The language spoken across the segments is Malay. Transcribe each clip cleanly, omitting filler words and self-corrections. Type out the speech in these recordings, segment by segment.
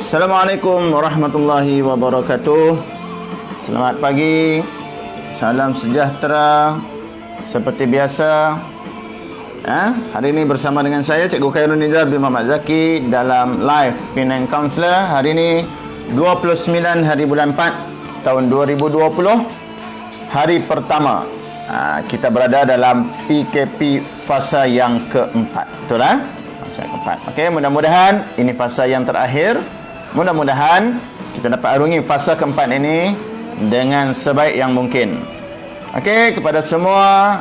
Assalamualaikum warahmatullahi wabarakatuh. Selamat pagi, salam sejahtera. Seperti biasa, hari ini bersama dengan saya Cikgu Khairul Nizar bin Muhammad Zaki dalam live Penang Counselor. Hari ini 29 hari bulan 4 tahun 2020, hari pertama kita berada dalam PKP fasa yang keempat. Betul lah? Fasa keempat. Okey, mudah-mudahan ini fasa yang terakhir. Mudah-mudahan kita dapat arungi fasa keempat ini dengan sebaik yang mungkin. Okey, kepada semua,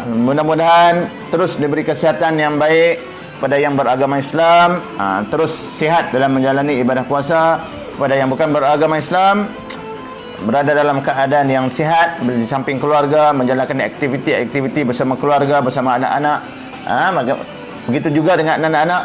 mudah-mudahan terus diberi kesihatan yang baik kepada yang beragama Islam, terus sihat dalam menjalani ibadah puasa. Kepada yang bukan beragama Islam, berada dalam keadaan yang sihat di samping keluarga, menjalankan aktiviti-aktiviti bersama keluarga, bersama anak-anak. Begitu juga dengan anak-anak,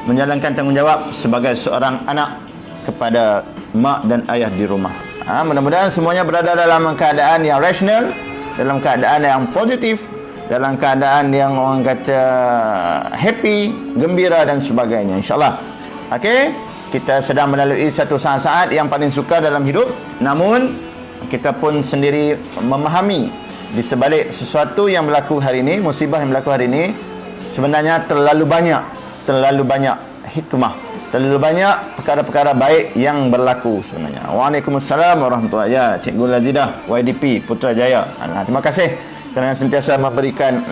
menjalankan tanggungjawab sebagai seorang anak kepada mak dan ayah di rumah. Mudah-mudahan semuanya berada dalam keadaan yang rasional, dalam keadaan yang positif, dalam keadaan yang orang kata happy, gembira dan sebagainya, insyaAllah. Okey, kita sedang melalui satu saat-saat yang paling sukar dalam hidup. Namun kita pun sendiri memahami di sebalik sesuatu yang berlaku hari ini, musibah yang berlaku hari ini, sebenarnya terlalu banyak hikmah, terlalu banyak perkara-perkara baik yang berlaku sebenarnya. Waalaikumsalam warahmatullahi wabarakatuh. Cikgu Lazidah YDP Putrajaya. Terima kasih kerana sentiasa memberikan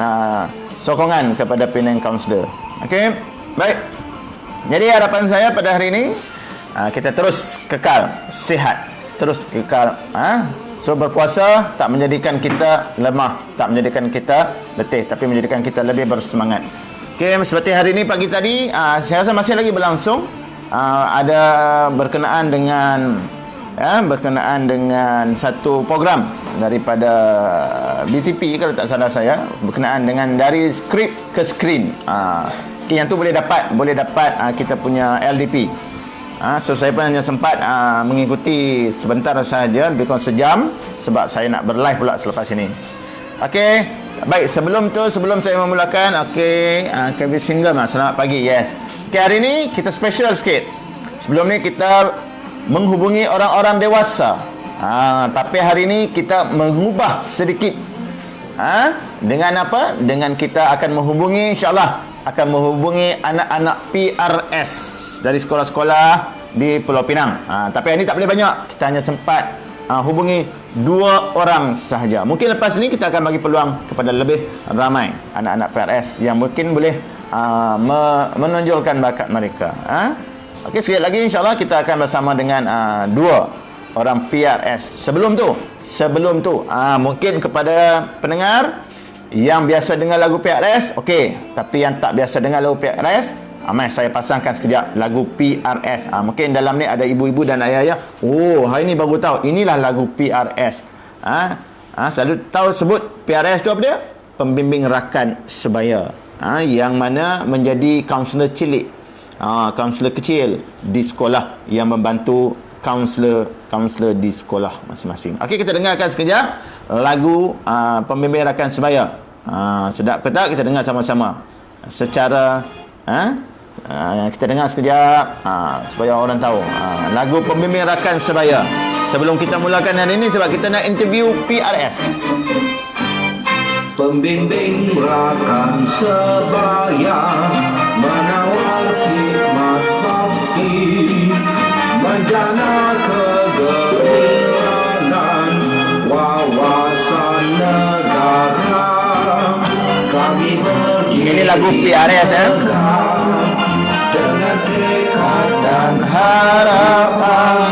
sokongan kepada Penang Counselor. Okey, baik. Jadi harapan saya pada hari ini, kita terus kekal sihat, terus kekal so berpuasa tak menjadikan kita lemah, tak menjadikan kita letih, tapi menjadikan kita lebih bersemangat. Okey, seperti hari ini pagi tadi, saya rasa masih lagi berlangsung, ada berkenaan dengan satu program daripada BTP kalau tak salah saya, berkenaan dengan dari skrip ke skrin. Okay, yang tu boleh dapat kita punya LDP. So saya pun hanya sempat mengikuti sebentar sahaja, lebih kurang sejam, sebab saya nak berlive pula selepas ini. Okey, baik, sebelum saya memulakan, KB Single, selamat pagi. Yes. Okey, hari ini kita special sikit. Sebelum ni kita menghubungi orang-orang dewasa. Tapi hari ini kita mengubah sedikit. Dengan apa? Dengan kita akan menghubungi, insya-Allah akan menghubungi anak-anak PRS dari sekolah-sekolah di Pulau Pinang. Tapi hari ini tak boleh banyak. Kita hanya sempat hubungi 2 orang sahaja. Mungkin lepas ini kita akan bagi peluang kepada lebih ramai anak-anak PRS yang mungkin boleh menonjolkan bakat mereka. Okey, sekali lagi insya-Allah kita akan bersama dengan 2 orang PRS. Sebelum tu mungkin kepada pendengar yang biasa dengar lagu PRS, okey, tapi yang tak biasa dengar lagu PRS, saya pasangkan sekejap lagu PRS. Mungkin dalam ni ada ibu-ibu dan ayah-ayah. Oh, hari ni baru tahu inilah lagu PRS. Selalu tahu sebut PRS tu apa dia? Pembimbing rakan sebaya. Yang mana menjadi kaunselor cilik, kaunselor kecil di sekolah yang membantu kaunselor di sekolah masing-masing. Okey, kita dengarkan sekejap lagu pembimbing rakan sebaya. Sedap ke tak? Kita dengar sama-sama secara kita dengar sekejap supaya orang tahu lagu pembimbing rakan sebaya. Sebelum kita mulakan hari ini, sebab kita nak interview PRS. Pembimbing rakan sebaya menawar khidmat bakti, menjana kegemilangan wawasan negara. Kami Ini lagu PRS dengan tekad dan harapan,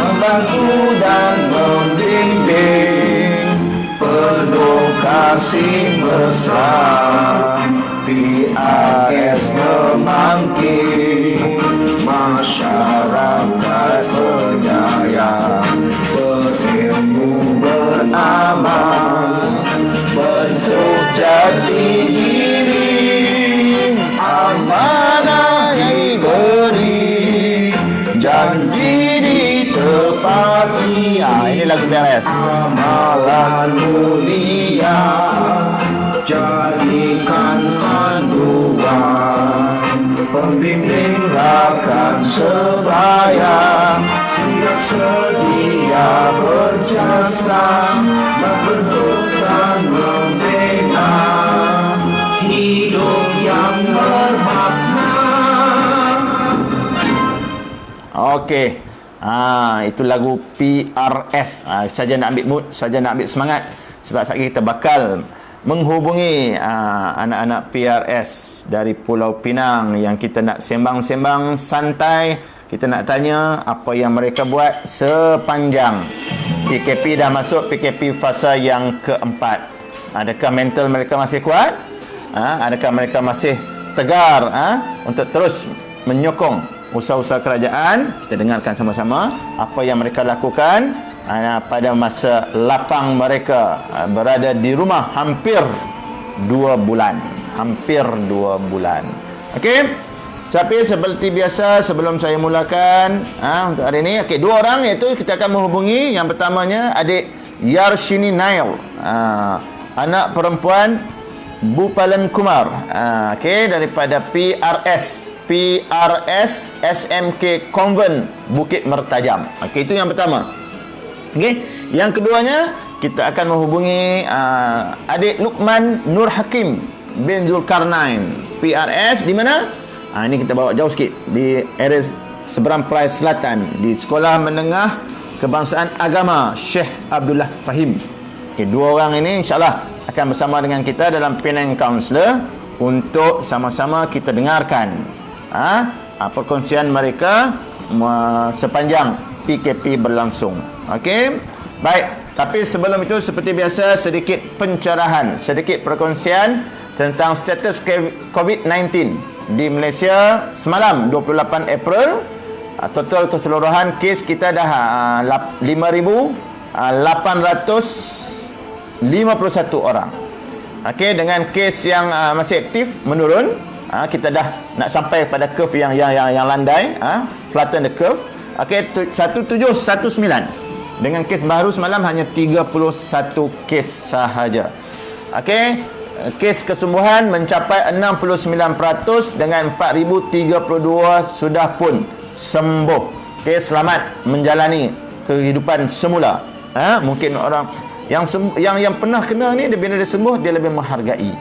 membantu dan membimbing, penuh kasih besar. PRS membangkit masyarakat penyayang, berilmu beramal, bentuk jati diri, amanah diberi, janji ditepati. Ini lagu PRS. Amalan mulia jadikan panduan, pembimbing akan sebaya, siap sedia berjasa, membentuk dan membina hidup yang bermakna. Okey. Itu lagu PRS. Saja nak ambil mood, saja nak ambil semangat. Sebab saat kita bakal menghubungi anak-anak PRS dari Pulau Pinang yang kita nak sembang-sembang santai. Kita nak tanya apa yang mereka buat sepanjang PKP dah masuk PKP fasa yang keempat. Adakah mental mereka masih kuat? Adakah mereka masih tegar untuk terus menyokong usaha-usaha kerajaan? Kita dengarkan sama-sama apa yang mereka lakukan pada masa lapang mereka berada di rumah hampir 2 bulan. Hampir 2 bulan. Okey. Tapi seperti biasa sebelum saya mulakan untuk hari ini, okey, 2 orang iaitu kita akan menghubungi. Yang pertamanya adik Yarshini Nail, anak perempuan Bupalan Kumar, okey, daripada PRS SMK Convent Bukit Mertajam. Okey, itu yang pertama. Okey, yang keduanya kita akan menghubungi adik Luqman Nur Hakim bin Zulkarnain, PRS di mana? Ini kita bawa jauh sikit, di area seberang Perai Selatan, di Sekolah Menengah Kebangsaan Agama Syekh Abdullah Fahim. Okey, 2 orang ini insya-Allah akan bersama dengan kita dalam Penang Counselor untuk sama-sama kita dengarkan perkongsian mereka sepanjang PKP berlangsung. Okey. Baik, tapi sebelum itu seperti biasa sedikit pencerahan, sedikit perkongsian tentang status COVID-19 di Malaysia semalam 28 April. Total keseluruhan kes kita dah 5,851 orang. Okey, dengan kes yang masih aktif menurun. Kita dah nak sampai pada curve yang landai, flatten the curve. Okey, 1719. Dengan kes baru semalam hanya 31 kes sahaja. Okey, kes kesembuhan mencapai 69% dengan 4032 sudah pun sembuh. Okey, selamat menjalani kehidupan semula. Mungkin orang yang pernah kena ni, bila dia sembuh dia lebih menghargai.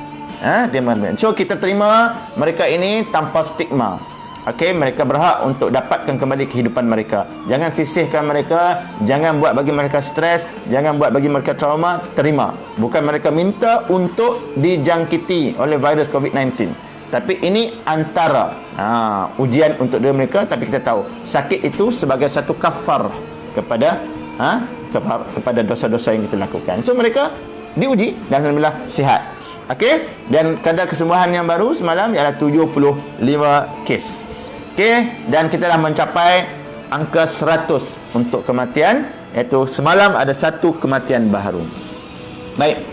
So kita terima mereka ini tanpa stigma. Okey, mereka berhak untuk dapatkan kembali kehidupan mereka. Jangan sisihkan mereka, jangan buat bagi mereka stres, jangan buat bagi mereka trauma. Terima. Bukan mereka minta untuk dijangkiti oleh virus COVID-19. Tapi ini antara ujian untuk diri mereka. Tapi kita tahu sakit itu sebagai satu kafar kepada kepada dosa-dosa yang kita lakukan. So mereka diuji dan alhamdulillah sihat. Okey, dan kadar kesembuhan yang baru semalam ialah 75 kes. Okey, dan kita dah mencapai angka 100 untuk kematian, iaitu semalam ada 1 kematian baru. Baik.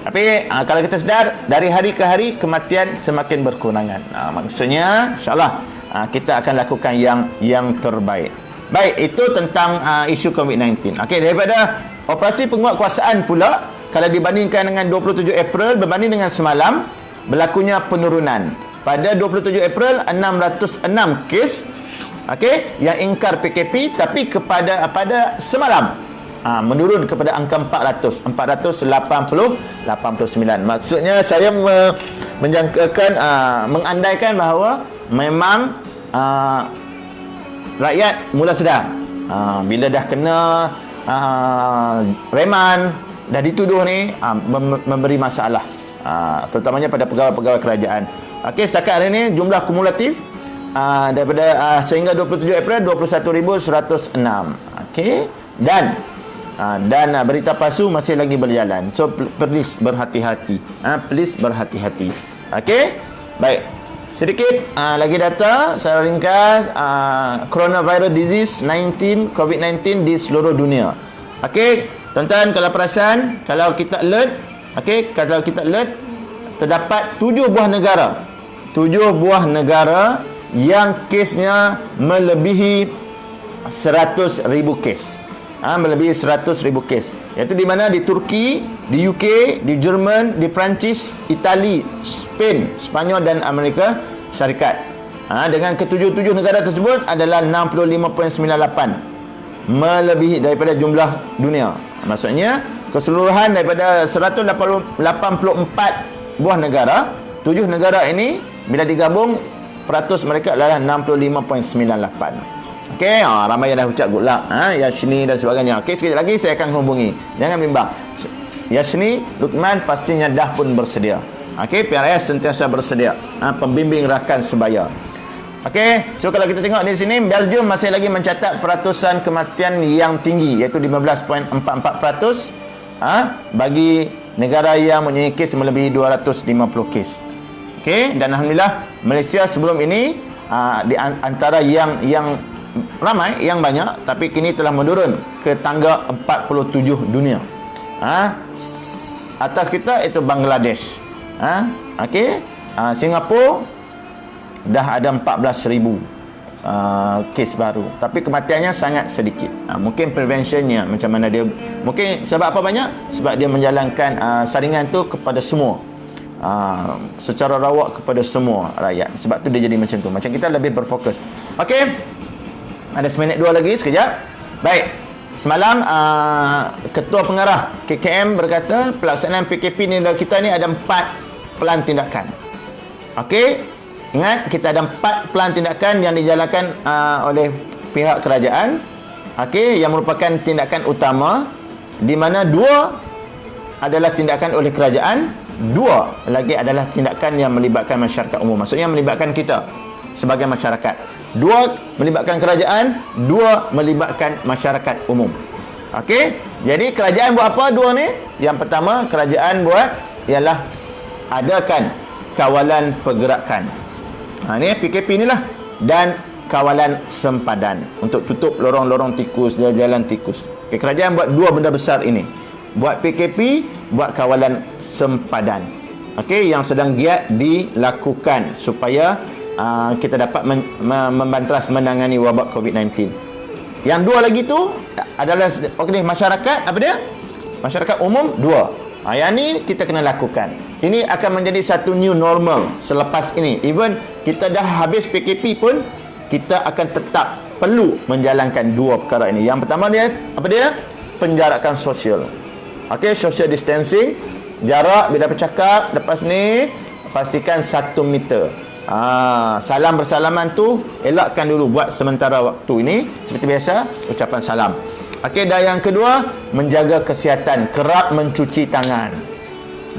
Tapi kalau kita sedar dari hari ke hari kematian semakin berkurangan. Maksudnya insya-Allah kita akan lakukan yang terbaik. Baik, itu tentang isu COVID-19. Okey, daripada operasi penguatkuasaan pula, kalau dibandingkan dengan 27 April berbanding dengan semalam, berlakunya penurunan. Pada 27 April 606 kes, okey, yang ingkar PKP, tapi pada semalam menurun kepada angka 489. Maksudnya saya menjangkakan, mengandaikan bahawa memang rakyat mula sedar bila dah kena reman, dah dituduh ni memberi masalah, terutamanya pada pegawai-pegawai kerajaan. Okey, setakat hari ini jumlah kumulatif daripada sehingga 27 April 21,106. Okey, dan berita palsu masih lagi berjalan. So please berhati-hati. Please berhati-hati. Okey, baik. Sedikit lagi data saya ringkas coronavirus disease 19 COVID-19 di seluruh dunia. Okey, tuan-tuan, kalau perasan, kalau kita alert, okey, kalau kita alert, terdapat 7 buah negara yang kesnya melebihi 100,000 kes. Melebihi 100,000 kes. Iaitu di mana? Di Turki, di UK, di Jerman, di Perancis, Itali, Spain, Sepanyol dan Amerika Syarikat. Dengan ketujuh-tujuh negara tersebut adalah 65.98, melebihi daripada jumlah dunia. Maksudnya keseluruhan daripada 184 buah negara, 7 negara ini bila digabung peratus mereka adalah 65.98. Okey, ramai yang dah ucap good luck, Yashni dan sebagainya. Okey, sekejap lagi saya akan hubungi. Jangan bimbang. Yashni, Luqman pastinya dah pun bersedia. Okey, PRS sentiasa bersedia. Pembimbing rakan sebaya. Okey, so kalau kita tengok di sini, Belgium masih lagi mencatat peratusan kematian yang tinggi, iaitu 15.44%, bagi negara yang mempunyai kes melebihi 250 kes. Okey, dan alhamdulillah Malaysia sebelum ini di antara yang ramai, yang banyak, tapi kini telah menurun ke tangga 47 dunia. Atas kita itu Bangladesh. Okey, Singapura dah ada 14,000 kes baru, tapi kematiannya sangat sedikit. Mungkin preventionnya macam mana dia, mungkin sebab apa banyak? Sebab dia menjalankan saringan tu kepada semua, secara rawak kepada semua rakyat. Sebab tu dia jadi macam tu. Macam kita lebih berfokus. Okey, ada seminit dua lagi, sekejap. Baik, semalam Ketua Pengarah KKM berkata pelaksanaan PKP ni kita ni ada 4 pelan tindakan. Okey, ingat, kita ada 4 pelan tindakan yang dijalankan oleh pihak kerajaan. Okey, yang merupakan tindakan utama, di mana 2 adalah tindakan oleh kerajaan, 2 lagi adalah tindakan yang melibatkan masyarakat umum. Maksudnya melibatkan kita sebagai masyarakat. 2 melibatkan kerajaan, 2 melibatkan masyarakat umum. Okey, jadi kerajaan buat apa 2 ni? Yang pertama, kerajaan buat ialah adakan kawalan pergerakan. Ni PKP inilah, dan kawalan sempadan untuk tutup lorong-lorong tikus, jalan tikus. Kerajaan buat 2 benda besar ini. Buat PKP, buat kawalan sempadan. Okey, yang sedang giat dilakukan supaya kita dapat membantras menangani wabak COVID-19. Yang 2 lagi tu adalah masyarakat, apa dia? Masyarakat umum 2. Yang ni kita kena lakukan. Ini akan menjadi satu new normal selepas ini. Even kita dah habis PKP pun, kita akan tetap perlu menjalankan 2 perkara ini. Yang pertama dia, apa dia? Penjarakan sosial. Okey, social distancing, jarak bila bercakap lepas ni pastikan 1 meter. Salam bersalaman tu elakkan dulu buat sementara waktu ini. Seperti biasa, ucapan salam. Okey, dan yang kedua, menjaga kesihatan, kerap mencuci tangan.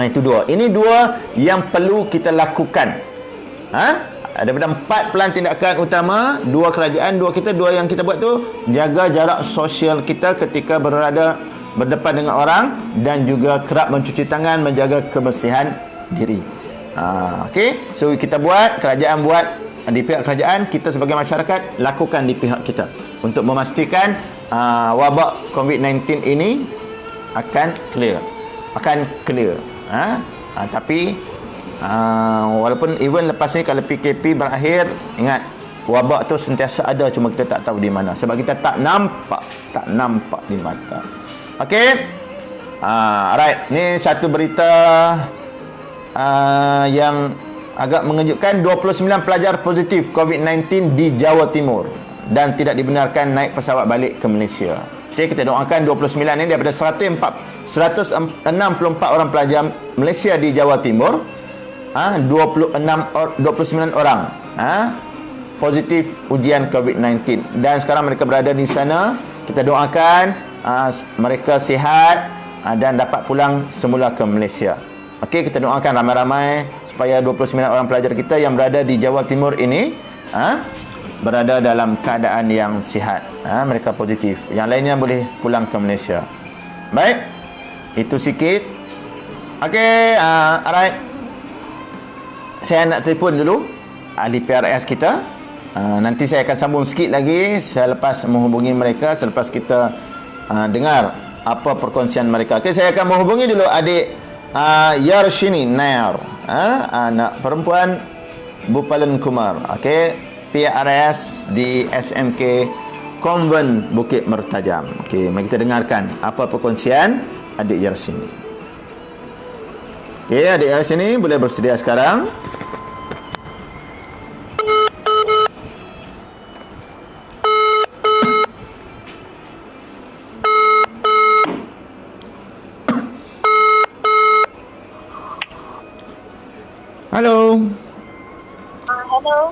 Itu 2. Ini 2 yang perlu kita lakukan. Daripada 4 pelan tindakan utama, 2 kerajaan, 2 kita, 2 yang kita buat tu, jaga jarak sosial kita ketika berdepan dengan orang, dan juga kerap mencuci tangan, menjaga kebersihan diri. Okey, so kita buat, kerajaan buat di pihak kerajaan, kita sebagai masyarakat lakukan di pihak kita untuk memastikan wabak COVID-19 ini akan clear. Tapi walaupun even lepas ni kalau PKP berakhir, ingat wabak tu sentiasa ada, cuma kita tak tahu di mana sebab kita tak nampak di mata. Okey, alright, ni satu berita yang agak mengejutkan. 29 pelajar positif COVID-19 di Jawa Timur dan tidak dibenarkan naik pesawat balik ke Malaysia. Okey, kita doakan 29 ini daripada 164 orang pelajar Malaysia di Jawa Timur, 29 orang positif ujian COVID-19 dan sekarang mereka berada di sana. Kita doakan mereka sihat dan dapat pulang semula ke Malaysia. Okey, kita doakan ramai-ramai supaya 29 orang pelajar kita yang berada di Jawa Timur ini berada dalam keadaan yang sihat. Mereka positif. Yang lainnya boleh pulang ke Malaysia. Baik, itu sikit. Okey, alright. Saya nak telefon dulu ahli PRS kita. Nanti saya akan sambung sikit lagi selepas menghubungi mereka, selepas kita dengar apa perkongsian mereka. Okey, saya akan menghubungi dulu adik Yarshini Nair, anak perempuan Bupalan Kumar. Okey, PRS di SMK Konvent Bukit Mertajam. Okey, mari kita dengarkan apa perkongsian adik Yarshini. Okey, adik Yarshini boleh bersedia sekarang.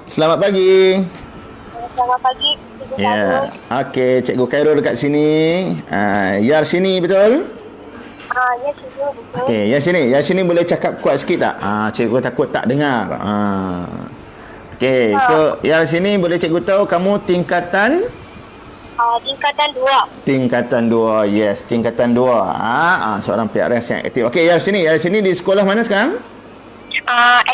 Selamat pagi. Selamat pagi, Cikgu Ya. Khairul. Okey, Cikgu Khairul dekat sini. Yar sini betul? Ya, Cikgu, betul. Okey, Yar sini boleh cakap kuat sikit tak? Cikgu takut tak dengar. Okey, so Yar sini boleh cikgu tahu kamu tingkatan Tingkatan 2. tingkatan 2. Yes, tingkatan 2. Seorang PRS yang aktif. Okey, Yar sini di sekolah mana sekarang?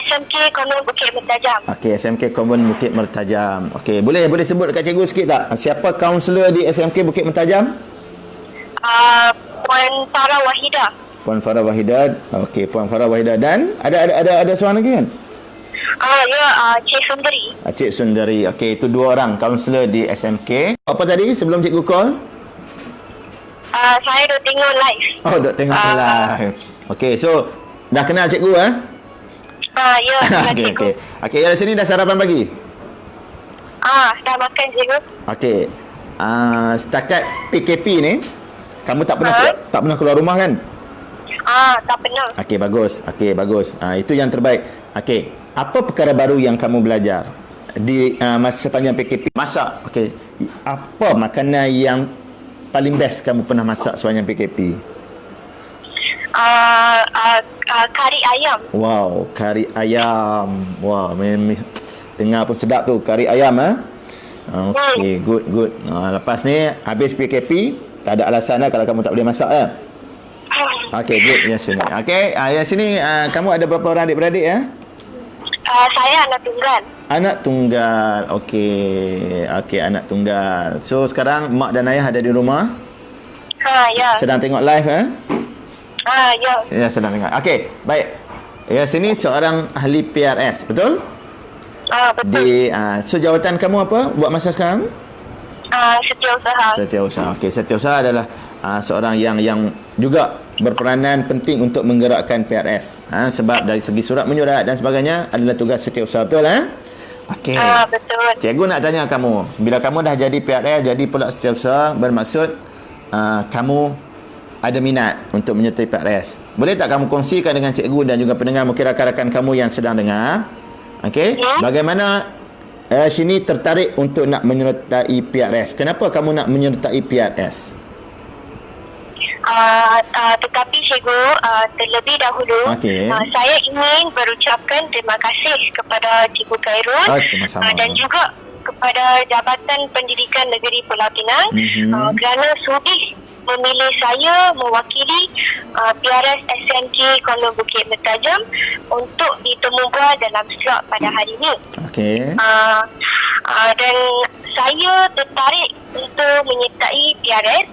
SMK Konon Bukit Mertajam. Okey, SMK Common Bukit Mertajam. Okey, boleh sebut dekat cikgu sikit tak? Siapa kaunselor di SMK Bukit Mertajam? Puan Farah Wahidah. Puan Farah Wahidah. Okey, Puan Farah Wahidah dan ada seorang lagi kan? Cik Sundari. Cik Sundari. Okey, itu 2 orang kaunselor di SMK. Apa tadi sebelum cikgu call? Saya dah tengok live. Oh, dok tengok live. Okey, so dah kenal cikgu Ya, Okey, Cikgu. Okey, dari sini dah sarapan pagi? Dah makan, Cikgu. Okey. Setakat PKP ni, kamu tak pernah keluar rumah kan? Tak pernah. Okey, bagus. Itu yang terbaik. Okey, apa perkara baru yang kamu belajar di masa sepanjang PKP? Masak. Okey. Apa makanan yang paling best kamu pernah masak sepanjang PKP? Kari ayam. Wow, kari ayam. Wow, dengar pun sedap tu, kari ayam Okey, good. Lepas ni habis PKP, tak ada alasan kalau kamu tak boleh masak Okey, good. Yang sini. Okey, yang sini kamu ada berapa orang adik-beradik Saya anak tunggal. Anak tunggal. Okey, anak tunggal. So sekarang mak dan ayah ada di rumah? Ya. Sedang tengok live Ya. Ya, sedang tengok. Okey, baik. Ya, sini seorang ahli PRS, betul? Betul. So jawatan kamu apa buat masa sekarang? Setiausaha. Setiausaha. Okey, setiausaha adalah seorang yang juga berperanan penting untuk menggerakkan PRS. Sebab dari segi surat menyurat dan sebagainya adalah tugas setiausaha, betul Okey. Betul. Cikgu nak tanya kamu, bila kamu dah jadi PRS, jadi pula setiausaha, bermaksud kamu ada minat untuk menyertai PRS. Boleh tak kamu kongsikan dengan cikgu dan juga pendengar, mungkin rakan-rakan kamu yang sedang dengar? Okey, bagaimana sini tertarik untuk nak menyertai PRS? Kenapa kamu nak menyertai PRS? Tetapi Cikgu, terlebih dahulu saya ingin berucapkan terima kasih kepada Cikgu Khairul dan juga kepada Jabatan Pendidikan Negeri Pulau Pinang kerana sudi memilih saya mewakili PRS SMK Konon Bukit Mertajam untuk ditemu bual dalam slot pada hari ini. Okey. Dan saya tertarik untuk menyertai PRS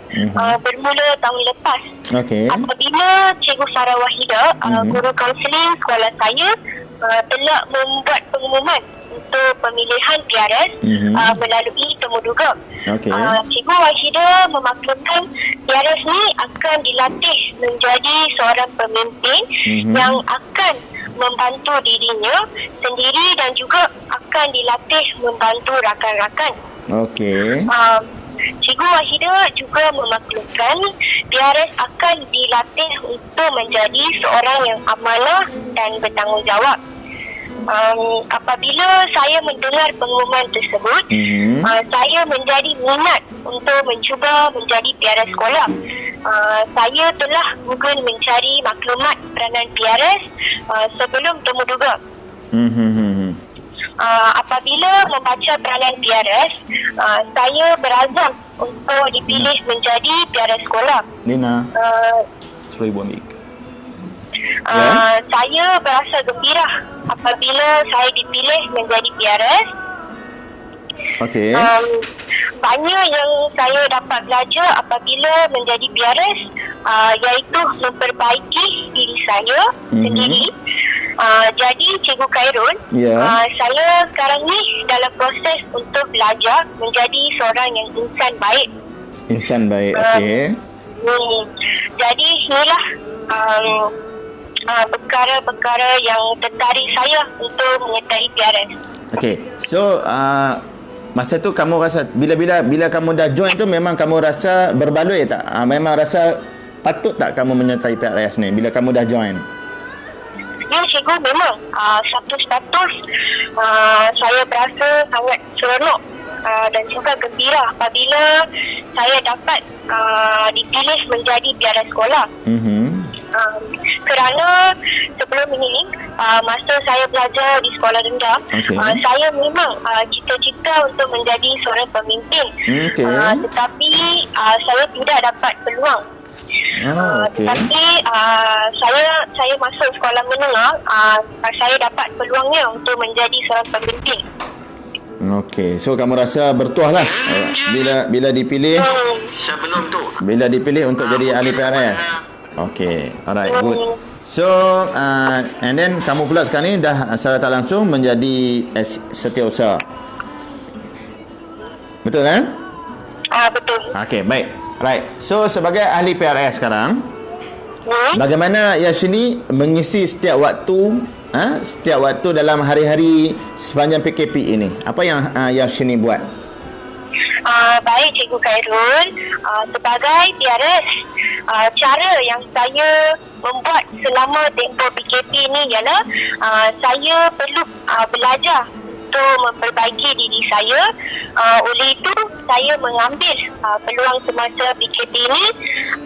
bermula tahun lepas. Okey. Apabila Cikgu Farah Wahidah, guru kaunseling sekolah saya, telah membuat pengumuman untuk pemilihan PRS melalui temu duga. Okey. Cikgu Wahidah memaklumkan PRS ni akan dilatih menjadi seorang pemimpin yang akan membantu dirinya sendiri dan juga akan dilatih membantu rakan-rakan. Okey. Cikgu Wahidah juga memaklumkan PRS akan dilatih untuk menjadi seorang yang amanah dan bertanggungjawab. Apabila saya mendengar pengumuman tersebut, saya menjadi minat untuk mencuba menjadi PRS sekolah. Saya telah Google mencari maklumat peranan PRS sebelum temu duga. Apabila membaca peranan PRS, saya berazam untuk dipilih menjadi PRS sekolah. Nina, cuba ibu ambil. Saya berasa gembira apabila saya dipilih menjadi PRS. Okey. Banyak yang saya dapat belajar apabila menjadi PRS, iaitu memperbaiki diri saya sendiri. Jadi Cikgu Khairul, saya sekarang ni dalam proses untuk belajar menjadi seorang yang insan baik. Insan baik, okey. Jadi inilah perkara-perkara yang tertarik saya untuk menyertai PRS. Okey. So masa tu kamu rasa bila kamu dah join tu memang kamu rasa berbaloi tak? Memang rasa patut tak kamu menyertai PRS ni bila kamu dah join? Ya Cikgu, cikgu memang satu status saya berasa sangat seronok dan juga gembira apabila saya dapat dipilih menjadi biara sekolah. Kerana sebelum ini masa saya belajar di sekolah rendah, saya memang cita-cita untuk menjadi seorang pemimpin. Tetapi saya tidak dapat peluang. Tetapi saya masuk sekolah menengah, saya dapat peluangnya untuk menjadi seorang pemimpin. Okey, so kamu rasa bertuah lah bila dipilih Sebelum tu bila dipilih untuk jadi ahli PRS. Okey, alright, good. So and then kamu pula sekarang ni dah secara tak langsung menjadi setiausaha. Betul kan? Betul. Okey, baik. Right. So sebagai ahli PRS sekarang, bagaimana Yashini mengisi setiap waktu dalam hari-hari sepanjang PKP ini? Apa yang Yashini buat? Baik Cikgu Khairul, sebagai PRS, cara yang saya membuat selama tempoh PKP ini ialah saya perlu belajar untuk memperbaiki diri saya. Oleh itu saya mengambil peluang semasa PKP ini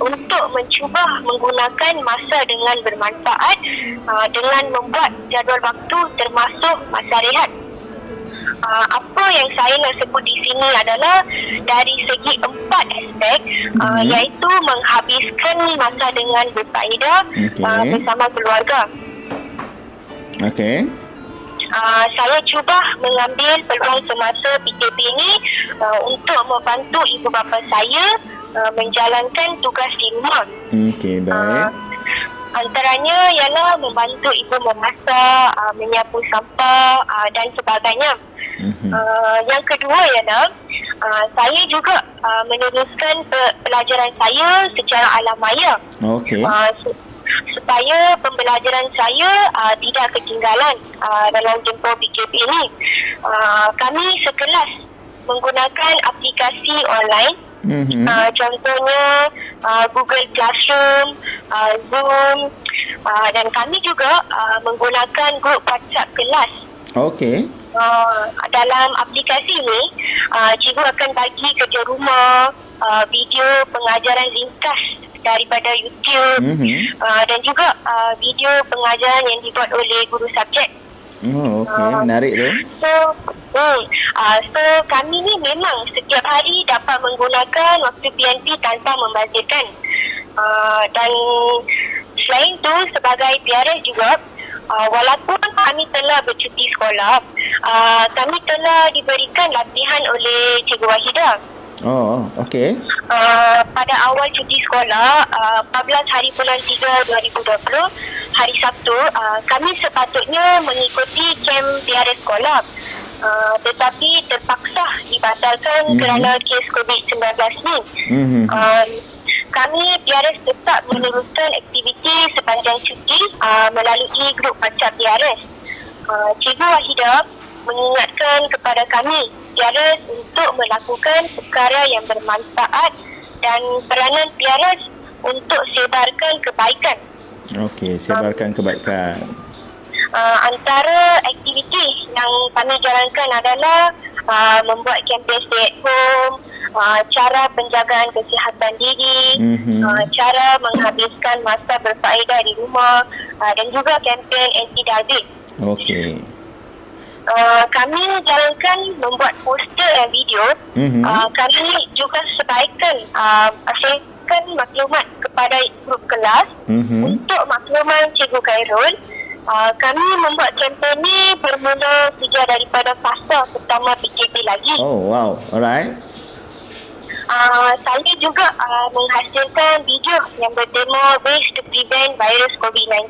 untuk mencuba menggunakan masa dengan bermanfaat dengan membuat jadual waktu termasuk masa rehat. Apa yang saya nak sebut di sini adalah dari segi 4 aspek, iaitu menghabiskan masa dengan berfaedah bersama keluarga. Okey. Saya cuba mengambil peluang semasa PKP ini untuk membantu ibu bapa saya menjalankan tugas di rumah. Okey, baik. Antaranya ialah membantu ibu memasak, menyapu sampah dan sebagainya. Yang kedua ialah saya juga meneruskan pelajaran saya secara alam maya. Okey. Supaya pembelajaran saya tidak ketinggalan dalam tempoh PKP ini. Kami sekelas menggunakan aplikasi online, contohnya Google Classroom, Zoom, dan kami juga menggunakan grup WhatsApp kelas. Okey. Dalam aplikasi ini, cikgu akan bagi kerja rumah, video pengajaran ringkas daripada YouTube, dan juga video pengajaran yang dibuat oleh guru subjek. Okey, menarik tu. So kami ni memang setiap hari dapat menggunakan waktu PNP tanpa membazirkan. Dan selain tu, sebagai PRS juga, walaupun kami telah bercuti sekolah, kami telah diberikan latihan oleh Cikgu Wahidah. Okey. Pada awal cuti sekolah, 14 hari bulan 3 2020, hari Sabtu, kami sepatutnya mengikuti kem PRS sekolah. Tetapi terpaksa dibatalkan kerana kes COVID-19 ni. Kami PRS tetap meneruskan aktiviti sepanjang cuti melalui grup WhatsApp PRS. Cikgu Wahidah mengingatkan kepada kami PRS untuk melakukan perkara yang bermanfaat dan peranan PRS untuk sebarkan kebaikan. Okey, sebarkan kebaikan. Antara aktiviti yang kami jalankan adalah membuat kempen stay at home, cara penjagaan kesihatan diri, cara menghabiskan masa berfaedah di rumah, dan juga kempen anti-diabetes. Okey. Kami jalankan membuat poster dan video. Kami juga sebaikkan maklumat kepada grup kelas. Untuk makluman Cikgu Khairul, kami membuat kempen ni bermula sejak daripada fasa pertama PKP lagi. Oh, wow. Alright. Saya juga menghasilkan video yang bertema Ways to Prevent Virus COVID-19.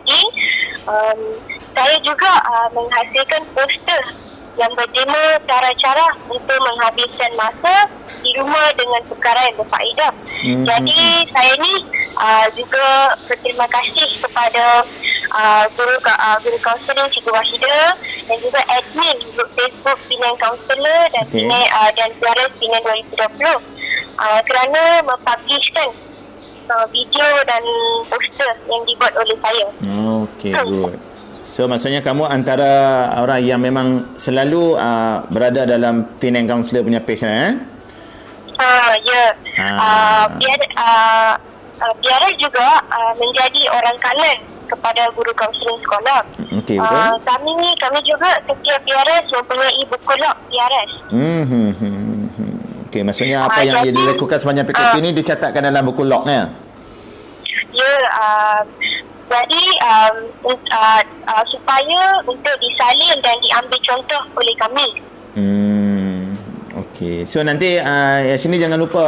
Saya juga menghasilkan poster yang bertema cara-cara untuk menghabiskan masa di rumah dengan perkara yang berfaedah. Jadi saya ni juga berterima kasih kepada guru kaunseling Cikgu Wahidah dan juga admin grup Facebook Penang Counselor dan dan PRS Penang 2020 kerana mempublishkan video dan poster yang dibuat oleh saya. Okey, good. So maksudnya kamu antara orang yang memang selalu berada dalam Penang Counsellor punya page ya? Ya. Biara juga menjadi orang kanan kepada guru kaunseling sekolah. Okey, betul. Kami juga setiap PRS mempunyai buku log PRS. Okey, maksudnya apa yang dilakukan sepanjang PKP ni dicatatkan dalam buku lognya? Ya, jadi supaya untuk disalin dan diambil contoh oleh kami. Okey. So nanti sini jangan lupa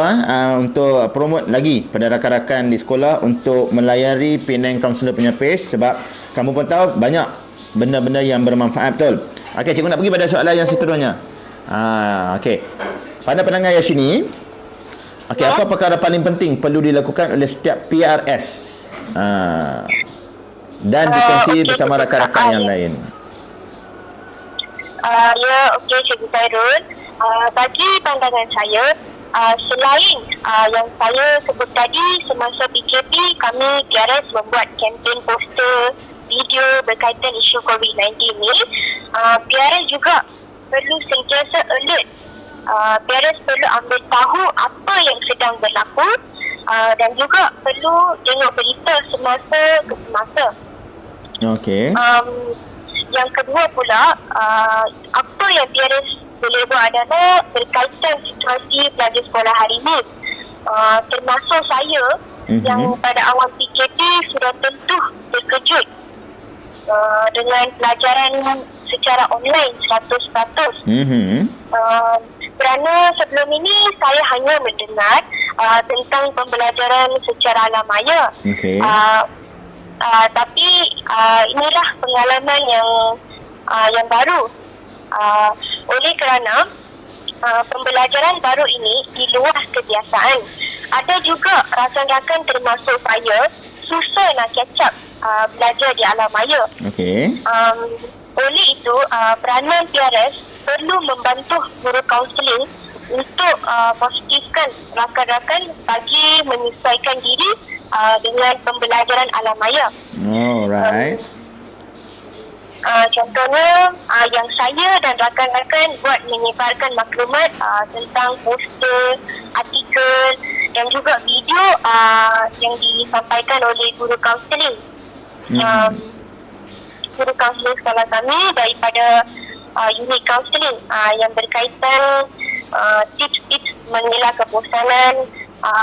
untuk promote lagi pada rakan-rakan di sekolah untuk melayari Penang Counsellor punya page, sebab kamu pun tahu banyak benda-benda yang bermanfaat, betul. Okey, cikgu nak pergi pada soalan yang seterusnya. Okey. Pada pandangan Yashini, okey, apa perkara paling penting perlu dilakukan oleh setiap PRS? Dan dikongsi bersama rakan-rakan yang lain. Okey, Cikgu Khairul. Bagi pandangan saya, selain yang saya sebut tadi, semasa PKP kami PRS membuat kempen poster, video berkaitan isu COVID-19 ni, PRS juga perlu sentiasa alert. PRS perlu ambil tahu apa yang sedang berlaku dan juga perlu tengok berita semasa ke semasa. Okey. Yang kedua pula, apa yang PRS boleh buat adalah berkaitan situasi pelajar sekolah hari ini. Termasuk saya yang pada awal PKP sudah tentu terkejut dengan pelajaran secara online 100%. Kerana sebelum ini saya hanya mendengar tentang pembelajaran secara alam maya. Tapi inilah pengalaman yang baru. Oleh kerana pembelajaran baru ini di luar kebiasaan. Ada juga rakan-rakan termasuk saya susah nak catch up belajar di alam maya. Oleh itu, peranan PRS perlu membantu guru kaunseling untuk positifkan rakan-rakan bagi menyesuaikan diri dengan pembelajaran alam maya. Alright. Contohnya yang saya dan rakan-rakan buat menyebarkan maklumat tentang poster, artikel dan juga video yang disampaikan oleh guru kaunseling. Guru kaunseling sekolah kami daripada unit kaunseling yang berkaitan tips-tips mengelak kebosanan,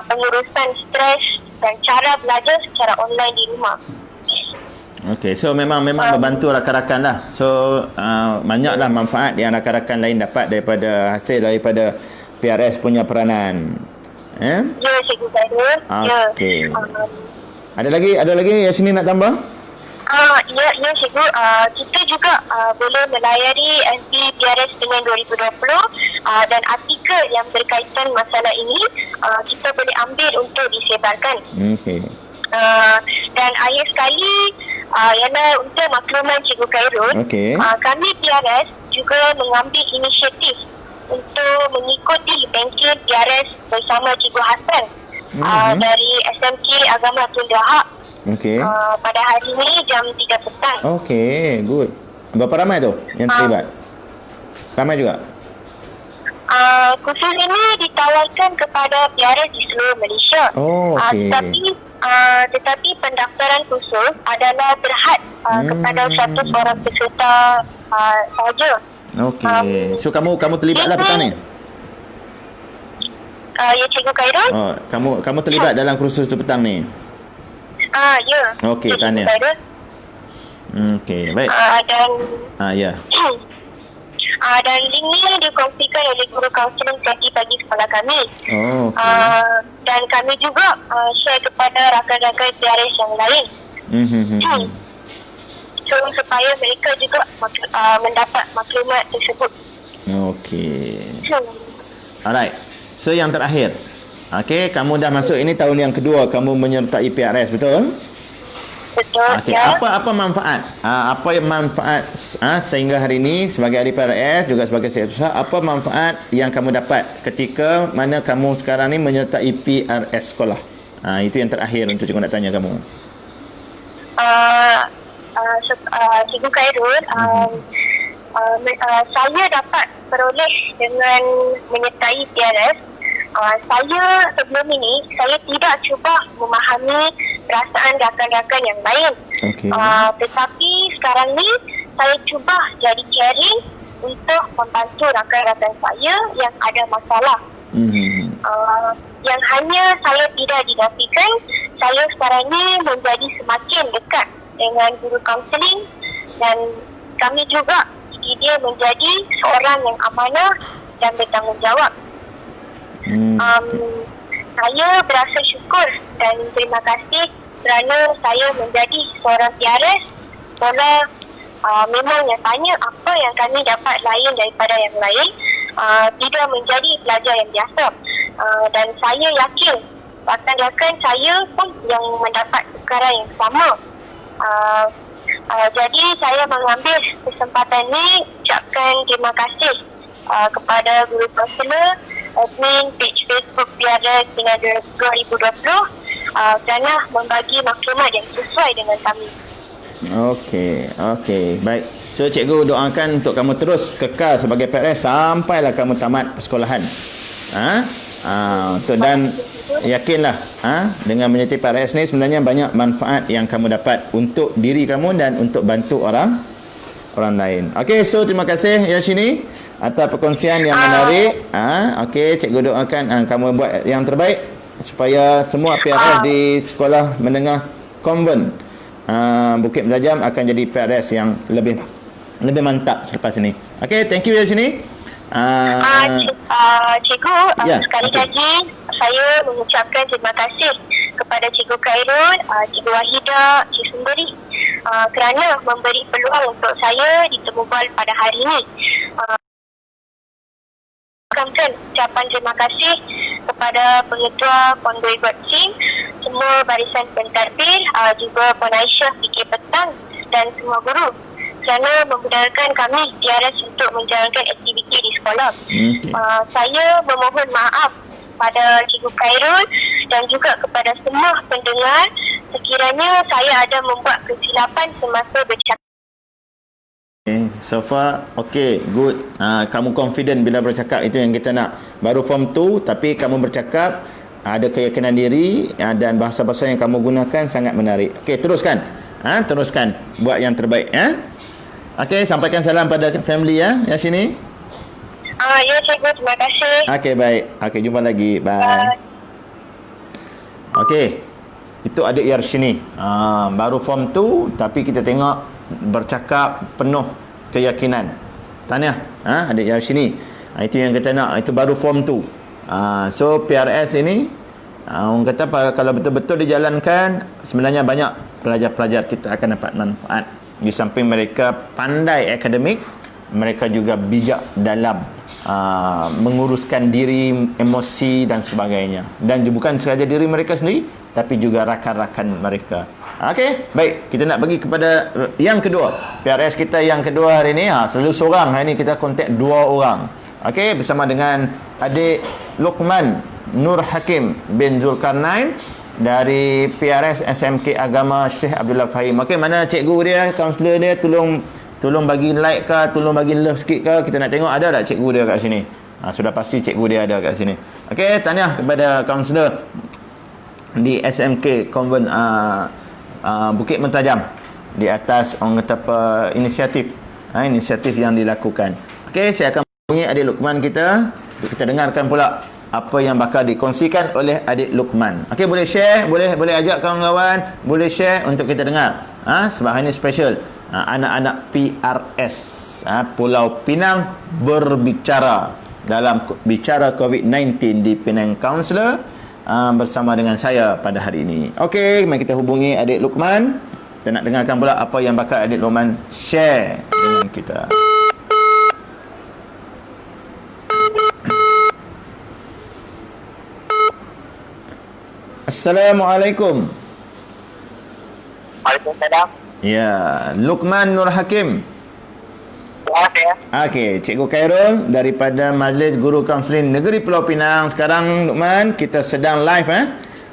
pengurusan stres dan cara belajar secara online di rumah. Okey, so memang membantu rakan-rakan lah. So banyaklah manfaat yang rakan-rakan lain dapat daripada hasil daripada PRS punya peranan. Ya, Cikgu Khairul. Okey. Ada lagi yang sini nak tambah? Ya, Cikgu. Kita juga boleh melayari FB PRS Penang 2020 dan artikel yang berkaitan masalah ini kita boleh ambil untuk disebarkan. Okey. Dan akhir sekali ialah untuk makluman Cikgu Khairul, kami PRS juga mengambil inisiatif untuk mengikuti bengkel PRS bersama Cikgu Hassan dari SMK Agama Tunda Hak pada hari ini jam 3 petang. Okey, good. Berapa ramai tu yang terlibat? Ramai juga? Kursus ini ditawarkan kepada PRS di seluruh Malaysia. Tetapi pendaftaran kursus adalah terhad kepada 100 orang peserta sahaja. Okey. So kamu terlibatlah petang ni? Ya, Cikgu Khairul. Kamu terlibat dalam kursus tu petang ni? Ya. Okey, tanya. Okey, baik. Ya. Dan link ni dikongsikan oleh guru kaunseling sesi pagi sekolah kami. Dan kami juga share kepada rakan-rakan PRS yang lain. So supaya mereka juga mendapat maklumat tersebut. Okey. Alright. So yang terakhir. Okey, kamu dah masuk ini tahun yang kedua kamu menyertai PRS, betul? Betul. Okey, apa manfaat? Apa yang manfaat sehingga hari ini sebagai ahli PRS juga sebagai setiausaha, apa manfaat yang kamu dapat ketika mana kamu sekarang ni menyertai PRS sekolah? Itu yang terakhir untuk cikgu nak tanya kamu. Cikgu Khairul, saya dapat peroleh dengan menyertai PRS. Saya sebelum ini, saya tidak cuba memahami perasaan rakan-rakan yang lain. Tetapi sekarang ni, saya cuba jadi caring untuk membantu rakan-rakan saya yang ada masalah. Yang hanya saya tidak dinafikan, saya sekarang ni menjadi semakin dekat dengan guru kaunseling dan kami juga dia menjadi seorang yang amanah dan bertanggungjawab. Saya berasa syukur dan terima kasih kerana saya menjadi seorang PRS. Soalnya memang nyatanya apa yang kami dapat lain daripada yang lain, tidak menjadi pelajar yang biasa. Dan saya yakin rakan-rakan saya pun yang mendapat perkara yang sama. Jadi saya mengambil kesempatan ini ucapkan terima kasih kepada guru kaunselor, admin page Facebook PRS Bina 2020 kerana membagi maklumat yang sesuai dengan kami. Okey, baik. So cikgu doakan untuk kamu terus kekal sebagai PRS sampailah kamu tamat persekolahan. Dan yakinlah dengan menyertai PRS ni sebenarnya banyak manfaat yang kamu dapat untuk diri kamu dan untuk bantu orang lain. Okey, so terima kasih Yashini atas perkongsian yang menarik. Okey, cikgu doakan kamu buat yang terbaik supaya semua PRS di sekolah menengah konvent Bukit Berajam akan jadi PRS yang lebih mantap selepas ini. Okey, thank you Yashini. Cikgu, sekali lagi saya mengucapkan terima kasih kepada Cikgu Khairul, Cikgu Wahida, Cikgu Sumberi kerana memberi peluang untuk saya ditemubal pada hari ini. Ucapan terima kasih kepada Pengetua Puan Doi God Sim, semua barisan pentadbir, juga Puan Aisyah fikir petang dan semua guru kerana memudahkan kami PRS untuk menjalankan aktiviti di sekolah. Saya memohon maaf pada Cikgu Khairul dan juga kepada semua pendengar sekiranya saya ada membuat kesilapan semasa bercakap. So far, good. Kamu confident bila bercakap, itu yang kita nak. Baru form 2 tapi kamu bercakap, ada keyakinan diri dan bahasa-bahasa yang kamu gunakan sangat menarik. Teruskan. Teruskan buat yang terbaik sampaikan salam pada family yang sini. Ya cikgu, terima kasih. Baik. Jumpa lagi. Bye. Itu adik Yarshini. Baru form 2 tapi kita tengok bercakap penuh keyakinan. Tahniah adik Yarshini. Itu yang kita nak. Itu baru form 2. So PRS ini orang kata kalau betul-betul dijalankan, sebenarnya banyak pelajar-pelajar kita akan dapat manfaat. Di samping mereka pandai akademik, mereka juga bijak dalam menguruskan diri, emosi dan sebagainya. Dan bukan sahaja diri mereka sendiri, tapi juga rakan-rakan mereka. Baik, kita nak pergi kepada yang kedua. PRS kita yang kedua hari ini, selalu seorang. Hari ini kita kontak 2 orang. Bersama dengan adik Luqman Nur Hakim bin Zulkarnain dari PRS SMK Agama Syekh Abdullah Fahim. Mana cikgu dia, kaunselor dia, tolong bagi like ke, tolong bagi love sikit ke. Kita nak tengok ada tak cikgu dia kat sini. Sudah pasti cikgu dia ada kat sini. Tahniah kepada kaunselor di SMK Konvent Bukit Mentajam di atas orang kata inisiatif yang dilakukan. Saya akan hubungi adik Luqman kita untuk kita dengarkan pula apa yang bakal dikongsikan oleh adik Luqman. Boleh share, boleh ajak kawan-kawan, boleh share untuk kita dengar. Sebab hari ini special. Anak-anak PRS Pulau Pinang berbicara dalam bicara COVID-19 di Penang Counselor bersama dengan saya pada hari ini. Mari kita hubungi adik Luqman. Kita nak dengarkan pula apa yang bakal adik Luqman share dengan kita. Assalamualaikum. Waalaikumsalam. Ya, Luqman Nur Hakim. Ya. Cikgu Khairul daripada Majlis Guru Kaunseling Negeri Pulau Pinang. Sekarang Luqman, kita sedang live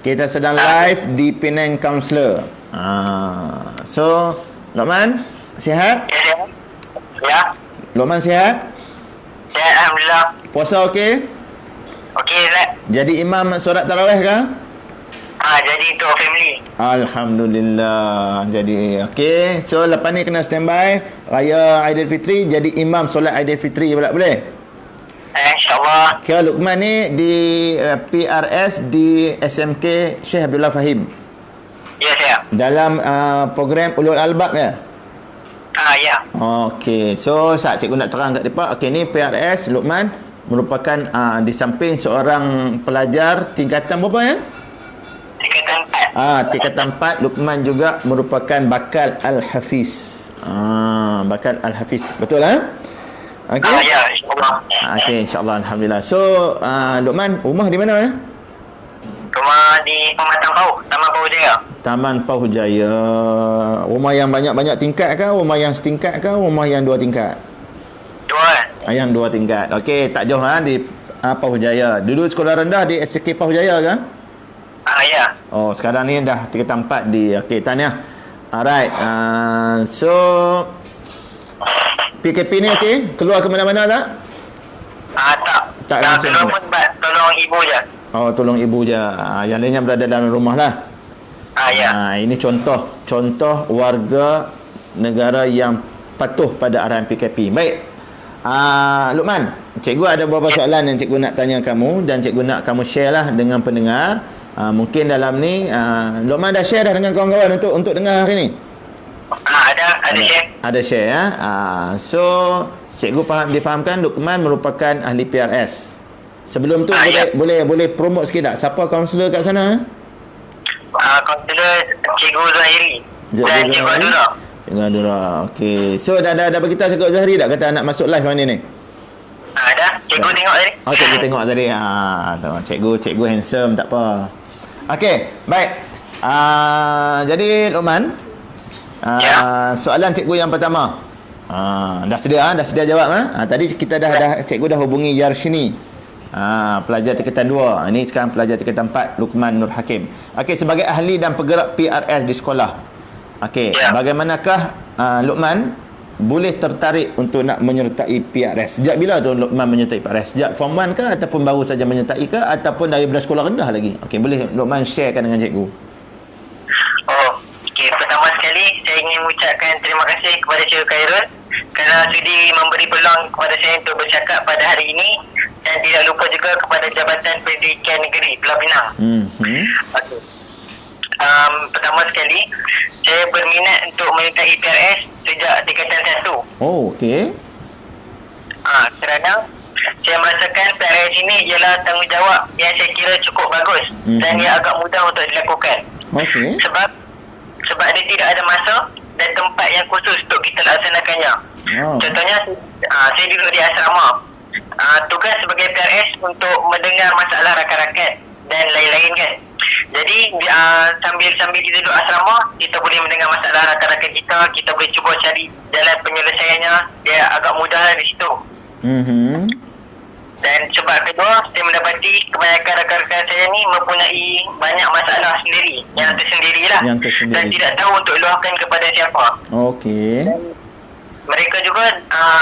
Kita sedang live di Penang Counselor. So, Luqman, Sihat? Ya, ya. Ya. Luqman sihat? Ya, alhamdulillah. Puasa okey? Okey, Ustaz. Jadi imam solat tarawih ke? Jadi untuk family. Alhamdulillah. Jadi okey. So lepas ni kena standby raya Aidilfitri, jadi imam solat Aidilfitri pula, boleh? InsyaAllah. Okay, Luqman ni di PRS di SMK Syekh Abdullah Fahim. Ya, saya. Dalam program Ulul Albab ya? Ya. Okey. So saat cikgu nak terang kat depa, okey ni PRS Luqman merupakan di samping seorang pelajar tingkatan berapa ya? Tingkatan 4. Tingkatan 4, Luqman juga merupakan bakal Al-Hafiz. Bakal Al-Hafiz. Betul lah? Okey. Ya, insyaAllah. Okey, insya-Allah, alhamdulillah. So, Luqman, rumah di mana ya? Rumah di Pematang Pau, Taman Pau Jaya. Taman Pauh Jaya. Rumah yang banyak-banyak tingkat ke? Rumah yang setingkat ke? Rumah yang 2 tingkat? 2. Yang 2 tingkat. Okey, tak jauh di Pauh Jaya. Dulu sekolah rendah di SK Pauh Jaya ke? Ya. Oh, sekarang ni dah tingkatan 4 di okey, tahniah. Alright. So PKP ni okey, keluar ke mana-mana tak? Tak. Tak Dah langsung. keluar pun tolong ibu je. Oh, tolong ibu je. Yang lainnya berada dalam rumah lah. Ya. Ini contoh warga negara yang patuh pada arahan PKP. Baik. Luqman, cikgu ada beberapa soalan yang cikgu nak tanya kamu dan cikgu nak kamu share lah dengan pendengar. Mungkin dalam ni Luqman dah share dah dengan kawan-kawan untuk dengar hari ni. Ada share. Ada share ya. So cikgu difahamkan Luqman merupakan ahli PRS. Sebelum tu boleh promote sikit tak? Siapa kaunselor kat sana? Kaunselor Cikgu Zahiri dan Cikgu Adura. Cikgu Adura. Okey. So dah beritahu Cikgu Zahiri tak kata nak masuk live hari ni? Dah. Cikgu tengok tadi. Oh, cikgu tengok tadi. Cikgu handsome, tak apa. Okey, baik. Jadi Luqman, soalan cikgu yang pertama. Dah sedia jawab tadi kita cikgu dah hubungi Yarshini. Pelajar tingkatan 2. Ini sekarang pelajar tingkatan 4, Luqman Nur Hakim. Okey, sebagai ahli dan penggerak PRS di sekolah. Okey, bagaimanakah Luqman boleh tertarik untuk nak menyertai PRS? Sejak bila tu Luqman menyertai PRS? Sejak form 1 ke ataupun baru saja menyertai ke ataupun daripada sekolah rendah lagi? Okey, boleh Luqman sharekan dengan cikgu. Okey, pertama sekali saya ingin mengucapkan terima kasih kepada Cikgu Khairul kerana sudi memberi peluang kepada saya untuk bercakap pada hari ini, dan tidak lupa juga kepada Jabatan Pendidikan Negeri Pulau Pinang. Okey. Pertama sekali, saya berminat untuk menyertai PRS sejak tingkatan 1. Oh, okey. Kerana saya merasakan PRS ini ialah tanggungjawab yang saya kira cukup bagus dan ia agak mudah untuk dilakukan. Okey. Sebab dia tidak ada masa dan tempat yang khusus untuk kita laksanakannya. Contohnya, saya duduk di asrama. Tugas sebagai PRS untuk mendengar masalah rakan-rakan dan lain-lain kan. Jadi sambil kita duduk asrama, kita boleh mendengar masalah rakan-rakan kita boleh cuba cari jalan penyelesaiannya. Dia agak mudah di situ. Dan sebab kedua, saya mendapati kebanyakan rakan-rakan saya ni mempunyai banyak masalah sendiri, yang tersendirilah, dan tidak tahu untuk luahkan kepada siapa. Okey. Mereka juga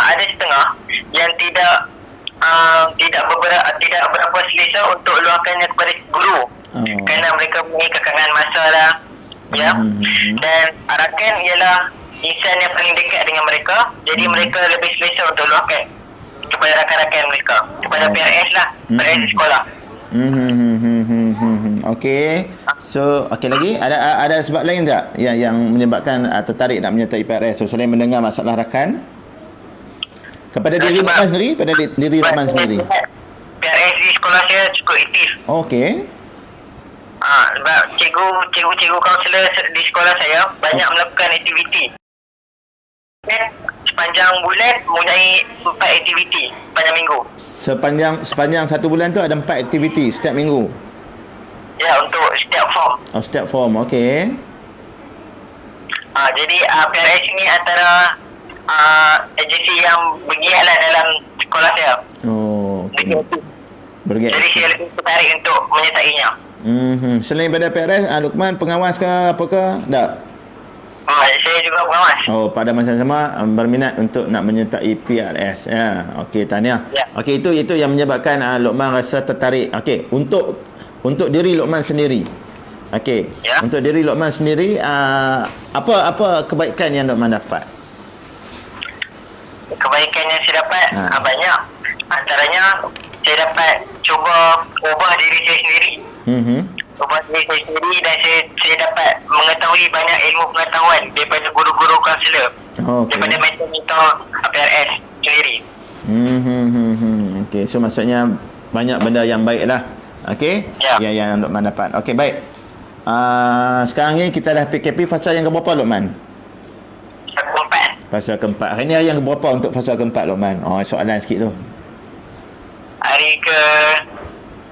ada setengah yang tidak berapa selesa untuk luahkannya kepada guru, kerana mereka mempunyai kekangan masa lah, dan rakan ialah insan yang paling dekat dengan mereka, jadi mereka lebih selesa untuk luahkan kepada rakan-rakan mereka, kepada PRS lah, PRS di sekolah. Okey. So, okey lagi ada sebab lain tak yang menyebabkan tertarik nak menyertai PRS selain mendengar masalah rakan? Kepada diri Luqman sendiri, pada diri Luqman sendiri. PRS di sekolah saya cukup aktif. Okey. Sebab cikgu kaunselor di sekolah saya banyak melakukan aktiviti. Sepanjang bulan mempunyai 4 aktiviti sepanjang minggu. Sepanjang 1 bulan tu ada 4 aktiviti setiap minggu. Ya, untuk setiap form. Setiap form, okey. Jadi PRS ini antara agensi yang bergiat lah dalam sekolah saya. Bergiat. Jadi saya lebih tertarik untuk menyertainya. Selain pada PRS, Luqman pengawas ke apa ke? Tak? Oh, saya juga pengawas. Oh, pada masa yang sama berminat untuk nak menyertai PRS. Ya, okey, tahniah. Ya. Okey, itu yang menyebabkan Luqman rasa tertarik. Okey, untuk diri Luqman sendiri. Okey. Ya. Untuk diri Luqman sendiri apa kebaikan yang Luqman dapat? Kebaikan yang saya dapat banyak. Antaranya saya dapat cuba ubah diri saya sendiri. Ubah diri saya sendiri dan saya dapat mengetahui banyak ilmu pengetahuan daripada guru-guru kaunselor. Daripada mentor PRS sendiri. Okey, so maksudnya banyak benda yang baik lah. Okey? Ya. Yang Luqman dapat. Okey, baik. Sekarang ni kita dah PKP fasa yang keberapa, Luqman? Keempat. Fasa keempat. Hari ni hari yang keberapa untuk fasa keempat, Luqman? Soalan sikit tu.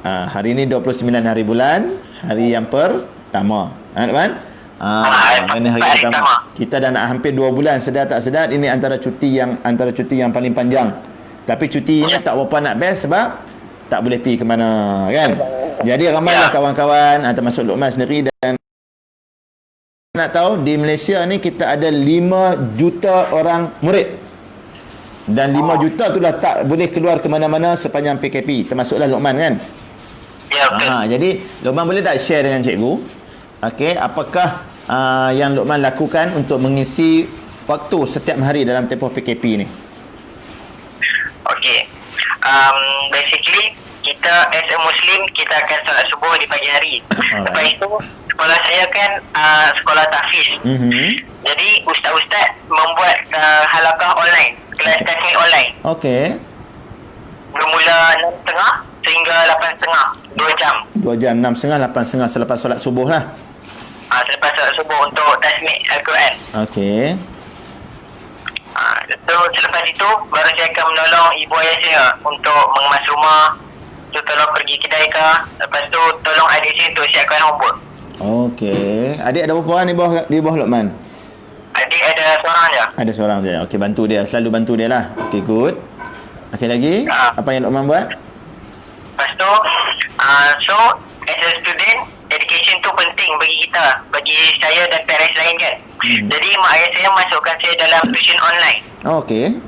Hari ni 29 hari bulan, hari yang pertama. Luqman? Ini hari pertama. Kita dah nak hampir 2 bulan, sedar tak sedar ini antara cuti yang paling panjang. Tapi cuti ini tak berapa nak best sebab tak boleh pergi ke mana, kan? Jadi ramailah kawan-kawan, termasuk Luqman sendiri, dan nak tahu di Malaysia ni kita ada 5 juta orang murid. Dan 5 juta tu dah tak boleh keluar ke mana-mana sepanjang PKP, termasuklah Luqman, kan? Ya, betul. Jadi Luqman boleh tak share dengan cikgu? Okey, apakah yang Luqman lakukan untuk mengisi waktu setiap hari dalam tempoh PKP ni? Okey. Basically kita as a Muslim, kita akan solat subuh di pagi hari. Lepas itu sekolah saya kan sekolah tahfiz. Jadi ustaz-ustaz membuat halaqah online, kelas tasmih online. Okey. Bermula 6.30 sehingga 8.30, 2 jam. 2 jam, 6.30, 8.30 selepas solat subuh lah. Selepas solat subuh untuk tasmih Al-Quran. Okey. So selepas itu baru saya akan menolong ibu ayah saya untuk mengemas rumah, tu tolong pergi kedai ke, lepas tu tolong adik saya untuk siapkan homework. Okey. Adik ada berapa orang di bawah Luqman? Adik ada seorang je. Ada seorang je. Okey, bantu dia, selalu bantu dia lah. Okey, good. Okey, lagi apa yang Luqman buat? Lepas tu so as a student, education tu penting bagi kita, bagi saya dan parents lain, kan. Jadi mak ayah saya masukkan saya dalam tuition online. Okey.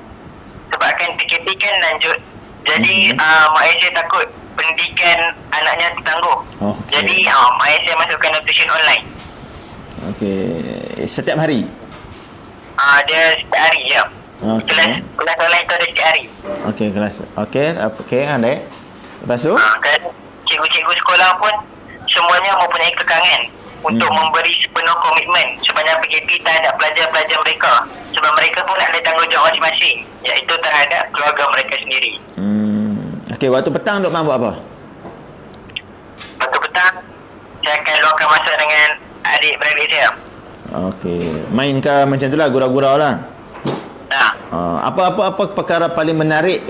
Sebabkan PKP kan lanjut. Jadi mak ayah saya takut pendidikan anaknya tertangguh. Jadi mak ayah saya masukkan dalam tuition online. Okey. Setiap hari? Dia setiap hari, ya. Kelas online tu ada setiap hari. Okey, kelas. Okey, Adik. Lepas tu? Kan cikgu-cikgu sekolah pun semuanya mempunyai kekangan untuk memberi sepenuh komitmen sepanjang PKP terhadap pelajar-pelajar mereka, sebab mereka pun ada tanggungjawab masing-masing, iaitu terhadap keluarga mereka sendiri. Okey, waktu petang Luqman buat apa? Waktu petang saya akan luangkan masa dengan adik-beradik saya. Okey, main ke macam tu lah, gurau-gurau lah. Apa perkara paling menarik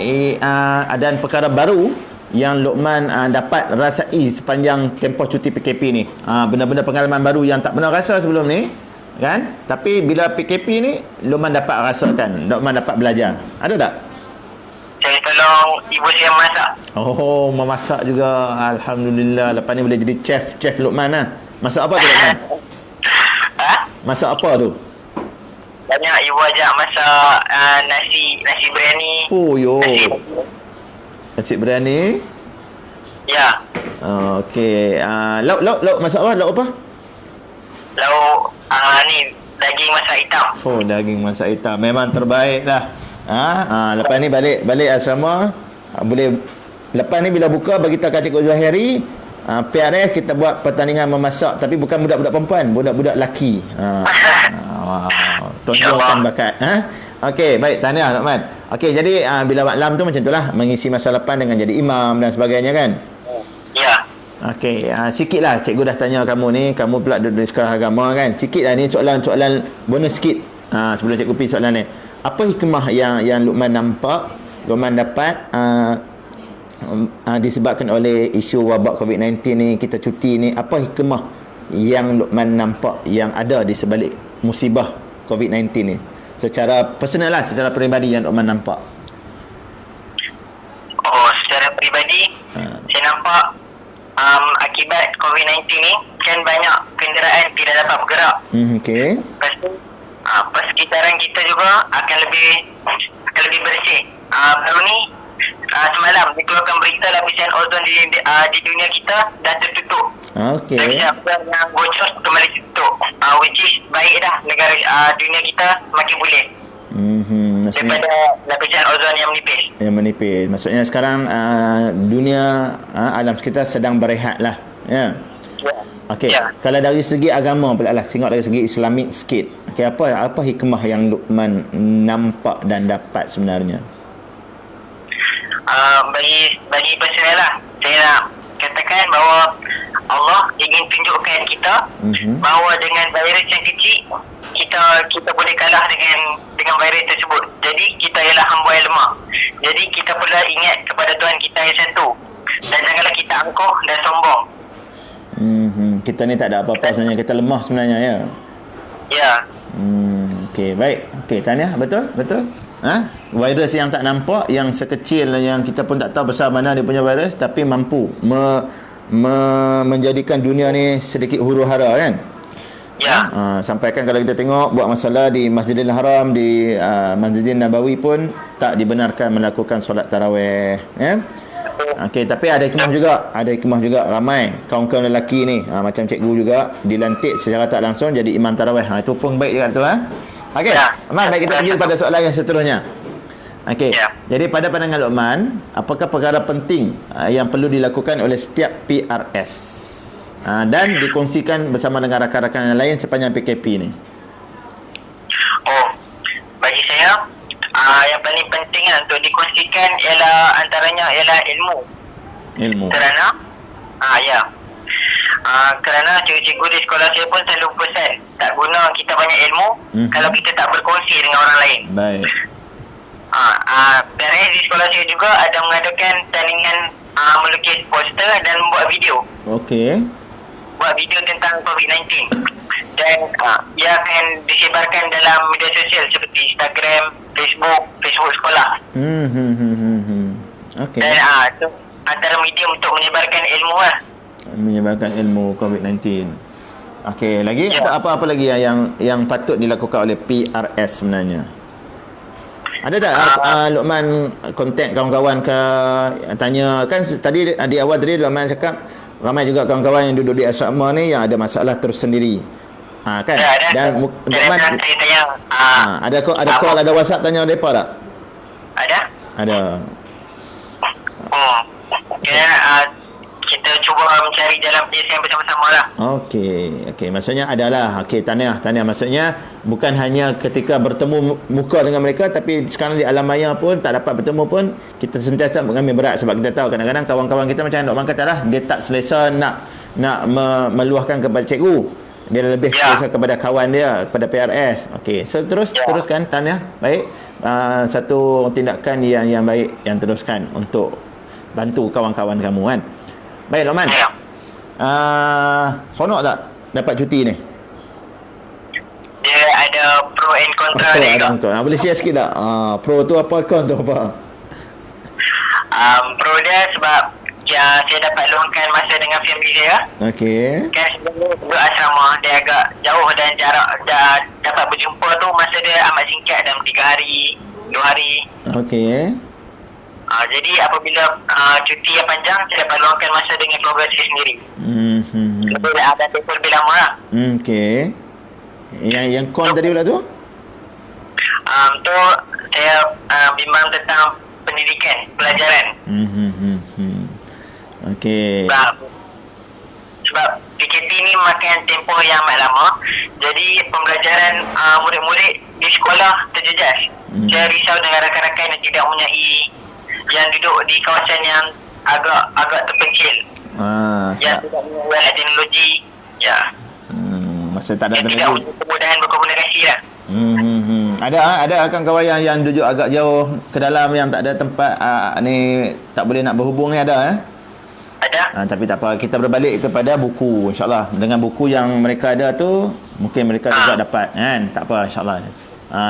dan perkara baru yang Luqman dapat rasai sepanjang tempoh cuti PKP ni? Benda-benda pengalaman baru yang tak pernah rasa sebelum ni, kan? Tapi bila PKP ni Luqman dapat rasakan, Luqman dapat belajar. Ada tak? Saya tolong ibu saya masak. Memasak juga. Alhamdulillah, lepas ni boleh jadi chef Luqman lah. Masak apa tu, Luqman? Masak apa tu? Banyak ibu ajak masak nasi biryani. Nasi biryani. Ya. Okey. Lauk masak apa? Lauk apa? Lauk ni daging masak hitam. Daging masak hitam. Memang terbaik lah. Lepas ni balik asrama, boleh lepas ni bila buka bagi tahu kat Cikgu Zahiri, PRS kita buat pertandingan memasak, tapi bukan budak-budak perempuan, budak-budak lelaki. Tonjolkan bakat. Okey, baik, tahniah Luqman. Okey, jadi bila maklum tu macam itulah, mengisi masa lepan dengan jadi imam dan sebagainya, kan? Ya. Okey, sikitlah cikgu dah tanya kamu ni, kamu pula duduk di sekolah agama, kan? Sikitlah ni soalan bonus sikit. Sebelum cikgu pergi soalan ni. Apa hikmah yang Luqman nampak, Luqman dapat disebabkan oleh isu wabak COVID-19 ni, kita cuti ni, apa hikmah yang Luqman nampak yang ada di sebalik musibah COVID-19 ni? Secara personal lah, secara peribadi yang Luqman nampak. Secara peribadi, saya nampak akibat COVID-19 ni kan banyak kenderaan tidak dapat bergerak. Okey. Lepas tu persekitaran kita juga akan lebih bersih. Baru ni semalam dikeluarkan berita lapisan ozon di dunia kita dah tertutup. Okey. Lapisan ozon yang bocor kembali tutup. Which is baik dah negara dunia kita makin boleh. Maksudnya daripada lapisan ozon yang menipis. Yang menipis. Maksudnya sekarang dunia alam sekitar sedang berehat lah. Ya. Okey. Ya. Kalau dari segi agama pula lah, tengok dari segi Islamik sikit. Okey, apa hikmah yang Luqman nampak dan dapat sebenarnya? Bagi personal lah, saya nak katakan bahawa Allah ingin tunjukkan kita bahawa dengan virus yang kecil kita boleh kalah dengan virus tersebut. Jadi kita ialah hamba yang lemah. Jadi kita pula ingat kepada Tuhan kita yang satu. Dan janganlah kita angkuh dan sombong. Kita ni tak ada apa-apa sebenarnya, kita lemah sebenarnya, ya. Ya. Okey, baik. Okey, Tahniah, betul? Virus yang tak nampak, yang sekecil yang kita pun tak tahu besar mana dia punya virus, tapi mampu menjadikan dunia ni sedikit huru-hara, kan? Ya. Sampaikan kalau kita tengok buat masalah di Masjidil Haram, di Masjidil Nabawi pun tak dibenarkan melakukan solat tarawih, ya. Okey, tapi ada hikmah juga ramai kaum-kaum lelaki ni, macam cikgu juga dilantik secara tak langsung jadi imam tarawih. Itu pun baik juga tu, Okey. Ya. Baik, kita pergi pada soalan yang seterusnya. Okey. Ya. Jadi pada pandangan Luqman, apakah perkara penting yang perlu dilakukan oleh setiap PRS dan dikongsikan bersama dengan rakan-rakan yang lain sepanjang PKP ni? Bagi saya yang paling penting untuk dikongsikan antaranya ialah ilmu. Kerana kerana cikgu-cikgu di sekolah saya pun selalu pesan, tak guna kita banyak ilmu kalau kita tak berkongsi dengan orang lain. Baik. PRS di sekolah saya juga ada mengadakan tandingan melukis poster dan buat video. Okey. Buat video tentang COVID-19. Dan ia akan disebarkan dalam media sosial seperti Instagram, Facebook sekolah. Okey. Dan itu antara medium untuk menyebarkan ilmu lah. Menyebarkan ilmu COVID-19. Okey, lagi apa lagi yang patut dilakukan oleh PRS sebenarnya? Ada tak Luqman kontak kawan-kawan ke, tanya kan tadi di awal tadi Luqman cakap ramai juga kawan-kawan yang duduk di asrama ni yang ada masalah tersendiri. Kan? Ada. Dan Luqman saya tanya ada call, ada WhatsApp tanya depa tak? Ada. Kita cuba mencari jalan penyelesaian bersama-sama lah. Okey, maksudnya adalah tahniah maksudnya bukan hanya ketika bertemu muka dengan mereka, tapi sekarang di alam maya pun tak dapat bertemu pun kita sentiasa mengambil berat, sebab kita tahu kadang-kadang kawan-kawan kita macam Dok Man kata lah, dia tak selesa nak meluahkan kepada cikgu, dia lebih selesa kepada kawan dia, kepada PRS. Okey, so teruskan tahniah. Baik, satu tindakan yang baik yang teruskan untuk bantu kawan-kawan kamu, kan? Baik, Luqman. Sonok tak dapat cuti ni? Dia ada pro and contra dia juga. Boleh share sikit tak? Pro tu apa, con tu apa? Pro dia sebab saya dapat luangkan masa dengan family saya. Okey. Kan sebelum duduk asrama, dia agak jauh dan jarak dapat berjumpa tu masa dia amat singkat, dalam 3 hari, 2 hari. Okey. Jadi apabila cuti yang panjang, saya dapat luangkan masa dengan keluarga saya sendiri. Ada tempoh lebih lama lah. Okey. Yang con tadi pula tu? Tu saya bimbang tentang pendidikan, pelajaran. Okey. Sebab PKP ni makan tempoh yang amat lama. Jadi pembelajaran murid-murid di sekolah terjejas. Saya risau dengan rakan-rakan yang tidak mempunyai, yang duduk di kawasan yang agak terpencil. Yang tidak mempunyai teknologi. Masa tak ada teknologi. Tidak mempunyai kemudahan berkomunikasi lah. Ada kawan-kawan yang duduk agak jauh ke dalam, yang tak ada tempat ni, tak boleh nak berhubung ni, ada Ada. Tapi tak apa, kita berbalik kepada buku, insyaAllah. Dengan buku yang mereka ada tu, mungkin mereka juga dapat, kan? Tak apa, insyaAllah.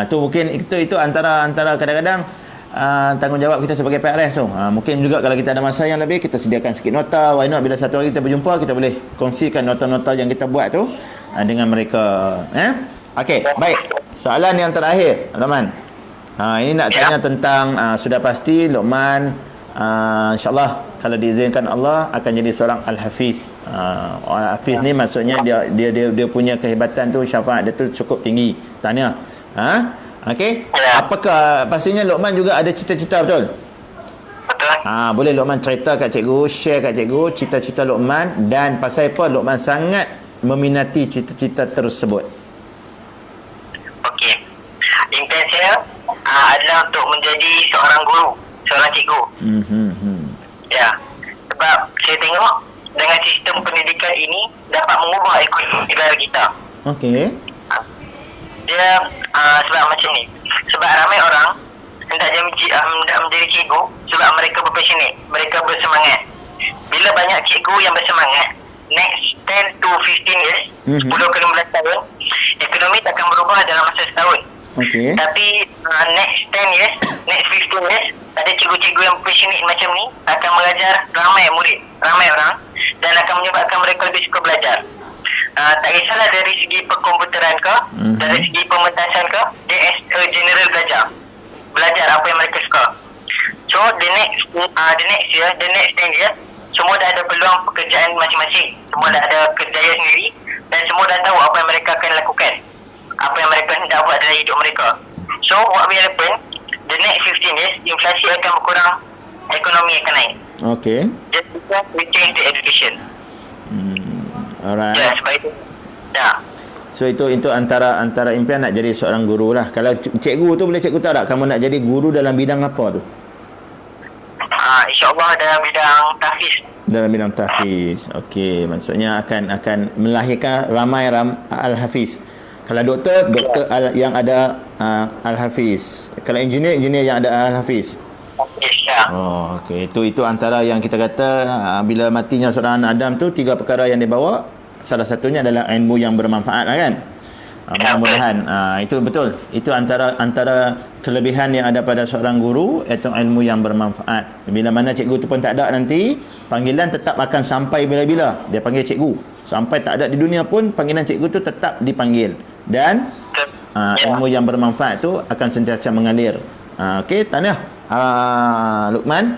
Tu mungkin itu antara kadang-kadang tanggungjawab kita sebagai PRS tu. Mungkin juga kalau kita ada masa yang lebih, kita sediakan sikit nota. Why not bila satu hari kita berjumpa, kita boleh kongsikan nota-nota yang kita buat tu dengan mereka. Okey, baik. soalan yang terakhir, Luqman. Ini nak tanya tentang sudah pasti Luqman insya-Allah kalau diizinkan Allah akan jadi seorang al-hafiz. Al-hafiz ni maksudnya dia punya kehebatan tu, syafaat dia tu cukup tinggi. Tanya. Okey. Apakah pastinya Luqman juga ada cita-cita, betul? Betul. Boleh Luqman cerita kat cikgu, share kat cikgu cita-cita Luqman dan pasal apa Luqman sangat meminati cita-cita tersebut. Okey. Impian saya adalah untuk menjadi seorang guru, seorang cikgu. Ya. Sebab saya tengok dengan sistem pendidikan ini dapat mengubah ekonomi negara kita. Okey. Dia sebab macam ni. Sebab ramai orang hendak menjadi cikgu sebab mereka berpassionate, mereka bersemangat. Bila banyak cikgu yang bersemangat, next 10 to 15 years, 10 ke 15 tahun, ekonomi takkan berubah dalam masa setahun. Okey. Tapi next 10 years, next 15 years, ada cikgu-cikgu yang passionate macam ni akan mengajar ramai murid, ramai orang dan akan menyebabkan mereka lebih suka belajar. Tak kisahlah dari segi perkomputeran ke, dari segi pementasan ke, dia as a general belajar apa yang mereka suka. So the next year, the next 10 years, semua dah ada peluang pekerjaan masing-masing, semua dah ada kerjaya sendiri dan semua dah tahu apa yang mereka akan lakukan, apa yang mereka hendak buat dalam hidup mereka. So what will happen, the next 15 years, inflasi akan berkurang, ekonomi akan naik. Okey. Just because we change the education. Alright. Ya, sebab itu. Ya. So itu antara impian nak jadi seorang guru lah. Kalau cikgu tu boleh cikgu tahu tak kamu nak jadi guru dalam bidang apa tu? InsyaAllah dalam bidang tahfiz. Dalam bidang tahfiz. Okey, maksudnya akan melahirkan ramai al-hafiz. Kalau doktor yang ada al-hafiz. Kalau engineer yang ada al-hafiz. Ya. Okey. Itu antara yang kita kata bila matinya seorang anak Adam tu 3 perkara yang dibawa. Salah satunya adalah ilmu yang bermanfaat lah kan. Mudah-mudahan itu betul. Itu antara kelebihan yang ada pada seorang guru, iaitu ilmu yang bermanfaat. Bila mana cikgu tu pun tak ada nanti, panggilan tetap akan sampai bila-bila. Dia panggil cikgu. Sampai tak ada di dunia pun panggilan cikgu tu tetap dipanggil. Dan ilmu yang bermanfaat tu akan sentiasa mengalir. Okey, tahniah Luqman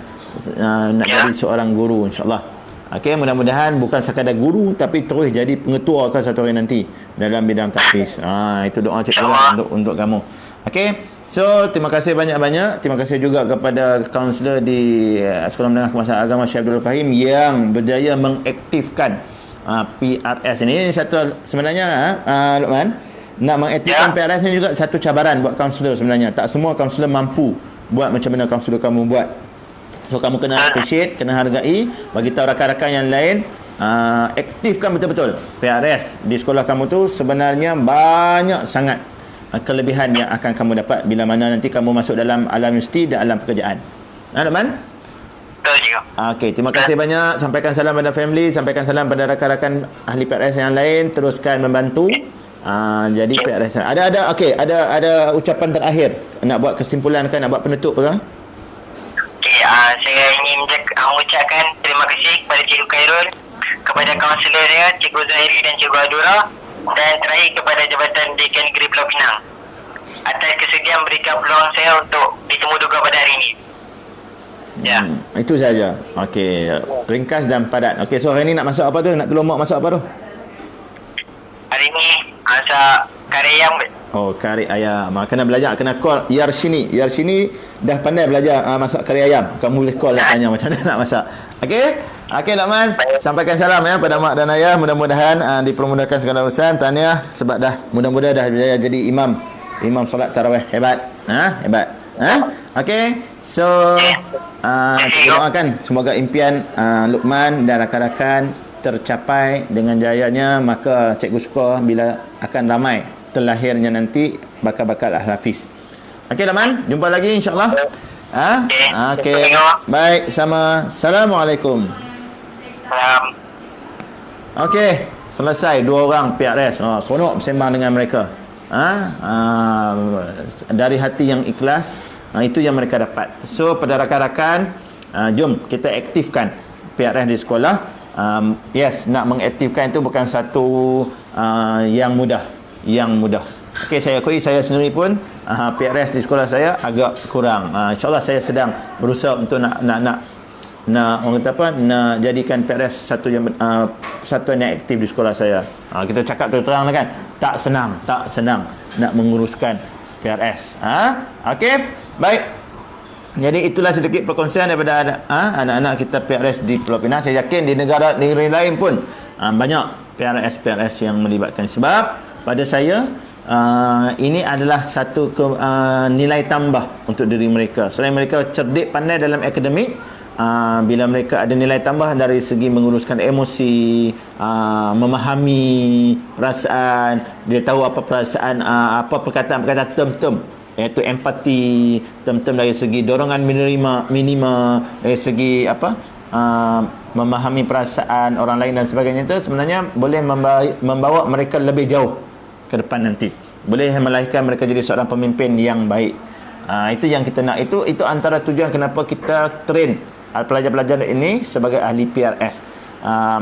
nak jadi seorang guru insya-Allah. Okey, mudah-mudahan bukan sekadar guru tapi terus jadi pengetua ke satu hari nanti dalam bidang tahfiz. Itu doa cikgu untuk kamu. Okey. So, terima kasih banyak-banyak. Terima kasih juga kepada kaunselor di Sekolah Menengah Kemasan Agama Syekh Abdul Fahim yang berjaya mengaktifkan PRS ini. Satu sebenarnya Luqman, nak mengaktifkan PRS ini juga satu cabaran buat kaunselor sebenarnya. Tak semua kaunselor mampu buat macam mana kaunselor kamu buat. So kamu kena appreciate, kena hargai, bagi tahu rakan-rakan yang lain, aktifkan betul-betul PRS di sekolah kamu tu. Sebenarnya banyak sangat kelebihan yang akan kamu dapat bila mana nanti kamu masuk dalam alam universiti dan alam pekerjaan. Luqman? Betul juga. Okey, terima kasih banyak. Sampaikan salam pada family, sampaikan salam pada rakan-rakan ahli PRS yang lain, teruskan membantu. Jadi PRS. Ada ucapan terakhir nak buat kesimpulan kan, nak buat penutup ke? Okey, saya ingin mengucapkan terima kasih kepada Cikgu Khairul, kepada kaunselor dia, Cikgu Zahiri dan Cikgu Adura, dan terakhir kepada Jabatan Dekan Negeri Pulau Pinang atas kesediaan berikan peluang saya untuk ditemuduga pada hari ini. Ya. Itu saja. Okey, ringkas dan padat. Okey, so hari ni nak masak apa tu? Nak tolong mak masak apa tu? Hari ni masak kari ayam. Kari ayam. Kena belajar, kena call Yarshini. Yarshini dah pandai belajar masak kari ayam. Kamu boleh call dan tanya macam mana nak masak. Okey? Okey Luqman, sampaikan salam ya pada mak dan ayah. Mudah-mudahan dipermudahkan segala urusan. Tahniah sebab mudah-mudahan dah berjaya jadi imam solat tarawih. Hebat. Hebat. Okey. So kita doakan semoga impian Luqman dan rakan-rakan tercapai dengan jayanya. Maka cikgu suka bila akan ramai terlahirnya nanti bakal-bakal al-hafiz. Okey Luqman, jumpa lagi insya-Allah. Okey. Baik, sama. Assalamualaikum. Okey, selesai 2 orang PRS. Seronok bersembang dengan mereka. Dari hati yang ikhlas, itu yang mereka dapat. So pada rakan-rakan, jom kita aktifkan PRS di sekolah. Yes, nak mengaktifkan itu bukan satu yang mudah. Okey, saya akui saya sendiri pun PRS di sekolah saya agak kurang. InsyaAllah saya sedang berusaha untuk nak orang kata apa, nak jadikan PRS satuan yang aktif di sekolah saya. Kita cakap terang kan, tak senang nak menguruskan PRS. Okey, baik. Jadi itulah sedikit perkongsian daripada anak-anak kita PRS di Pulau Pinang. Saya yakin di negeri lain pun banyak PRS yang melibatkan. Sebab pada saya ini adalah satu nilai tambah untuk diri mereka. Selain mereka cerdik pandai dalam akademik, bila mereka ada nilai tambah dari segi menguruskan emosi, memahami perasaan, dia tahu apa perasaan, apa perkataan-perkataan term-term, iaitu empati, term-term dari segi dorongan minima, dari segi memahami perasaan orang lain dan sebagainya, itu sebenarnya boleh membawa mereka lebih jauh ke depan nanti. Boleh melahirkan mereka jadi seorang pemimpin yang baik. Itu yang kita nak. Itu antara tujuan kenapa kita train pelajar-pelajar ini sebagai ahli PRS.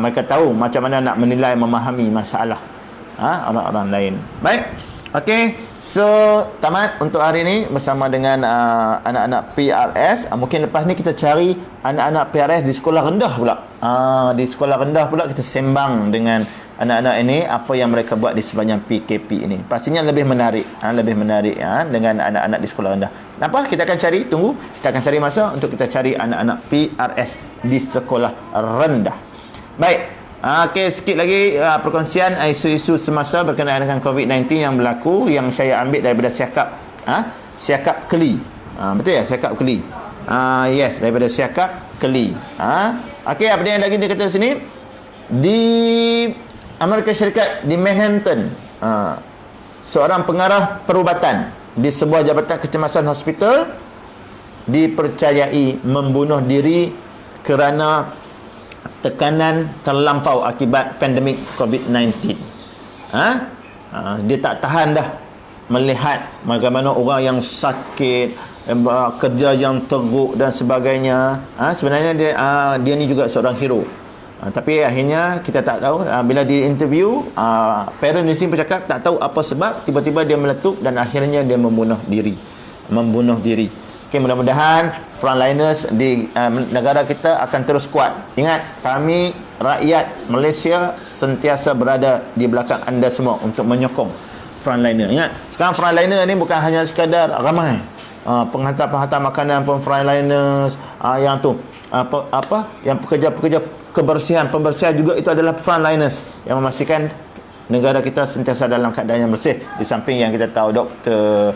Mereka tahu macam mana nak menilai, memahami masalah orang-orang lain. Baik. Okey, so tamat untuk hari ini bersama dengan anak-anak PRS. Mungkin lepas ni kita cari anak-anak PRS di sekolah rendah pula. Di sekolah rendah pula kita sembang dengan anak-anak ini apa yang mereka buat di sepanjang PKP ini. Pastinya lebih menarik, dengan anak-anak di sekolah rendah. Kenapa? Kita akan cari, kita akan cari masa untuk kita cari anak-anak PRS di sekolah rendah. Baik. Okey, sikit lagi perkongsian isu-isu semasa berkenaan dengan COVID-19 yang berlaku, yang saya ambil daripada Siakap Keli. Betul ya, Siakap Keli. Yes, daripada Siakap Keli. Okey, apa yang lagi dia kata sini? Di Amerika Syarikat, di Manhattan, seorang pengarah perubatan di sebuah jabatan kecemasan hospital dipercayai membunuh diri kerana tekanan terlampau akibat pandemik COVID-19. Dia tak tahan dah melihat bagaimana orang yang sakit, kerja yang teruk dan sebagainya. Sebenarnya dia ni juga seorang hero. Tapi akhirnya kita tak tahu, bila di interview, parent di sini bercakap tak tahu apa sebab tiba-tiba dia meletup dan akhirnya dia membunuh diri. Okay, mudah-mudahan frontliners di negara kita akan terus kuat. Ingat, kami rakyat Malaysia sentiasa berada di belakang anda semua untuk menyokong frontliner. Ingat, sekarang frontliner ni bukan hanya sekadar ramai, penghantar-penghantar makanan pun frontliners, yang tu yang pekerja-pekerja pembersihan juga itu adalah frontliners yang memastikan negara kita sentiasa dalam keadaan yang bersih. Di samping yang kita tahu doktor,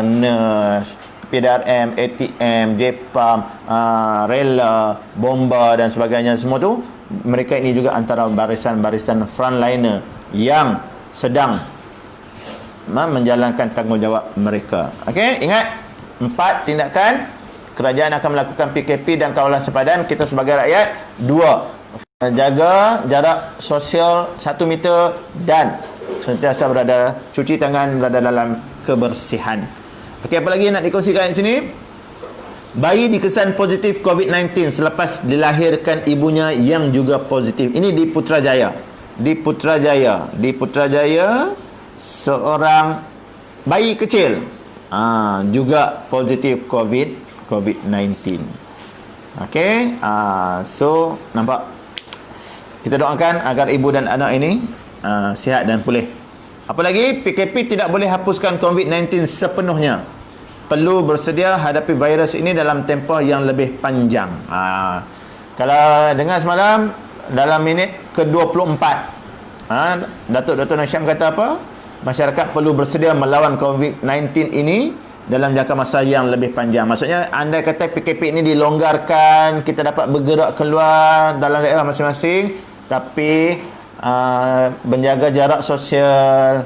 nurse, PDRM, ATM, JPAM, rela, bomba dan sebagainya, semua tu mereka ini juga antara barisan-barisan frontliner yang sedang menjalankan tanggungjawab mereka. Okey, ingat 4 tindakan kerajaan akan melakukan PKP dan kawalan sepadan. Kita sebagai rakyat, 2, jaga jarak sosial 1 meter dan sentiasa cuci tangan, berada dalam kebersihan. Okey, apa lagi nak dikongsikan di sini? Bayi dikesan positif COVID-19 selepas dilahirkan ibunya yang juga positif. Ini di Putrajaya. Di Putrajaya seorang bayi kecil juga positif COVID-19. Okey, so nampak, kita doakan agar ibu dan anak ini sihat dan pulih. Apa lagi? PKP tidak boleh hapuskan COVID-19 sepenuhnya. Perlu bersedia hadapi virus ini dalam tempoh yang lebih panjang. Kalau dengar semalam dalam minit ke-24, Datuk Dr. Syam kata apa? Masyarakat perlu bersedia melawan COVID-19 ini dalam jangka masa yang lebih panjang. Maksudnya, andai kata PKP ini dilonggarkan, kita dapat bergerak keluar dalam daerah masing-masing, tapi menjaga jarak sosial,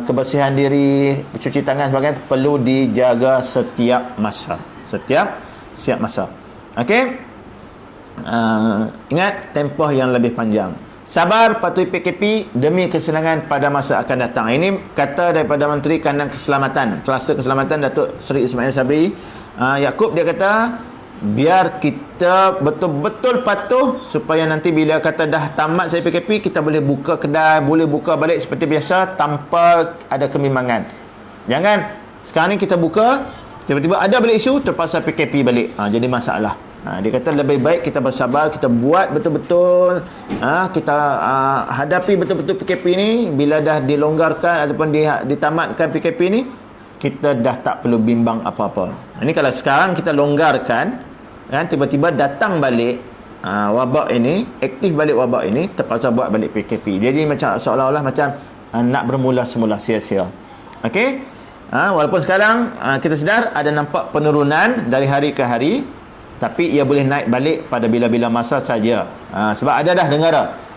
kebersihan diri, cuci tangan sebagainya perlu dijaga setiap masa. Okey, ingat, tempoh yang lebih panjang. Sabar patuhi PKP demi kesenangan pada masa akan datang. Ini kata daripada Menteri Kandang Keselamatan, Kluster Keselamatan, Datuk Seri Ismail Sabri Yaakob. Dia kata biar kita betul-betul patuh supaya nanti bila kata dah tamat saya PKP, kita boleh buka kedai, boleh buka balik seperti biasa tanpa ada kebimbangan. Jangan sekarang ni kita buka, tiba-tiba ada balik isu, terpaksa PKP balik. Jadi masalah. Dia kata lebih baik kita bersabar, kita buat betul-betul, kita hadapi betul-betul PKP ni. Bila dah dilonggarkan ataupun ditamatkan PKP ni, kita dah tak perlu bimbang apa-apa. Ini kalau sekarang kita longgarkan, kan, tiba-tiba datang balik wabak ini, aktif balik wabak ini, terpaksa buat balik PKP. Jadi macam seolah-olah macam nak bermula semula, sia-sia. Okey? Walaupun sekarang kita sedar ada nampak penurunan dari hari ke hari, tapi ia boleh naik balik pada bila-bila masa saja. Sebab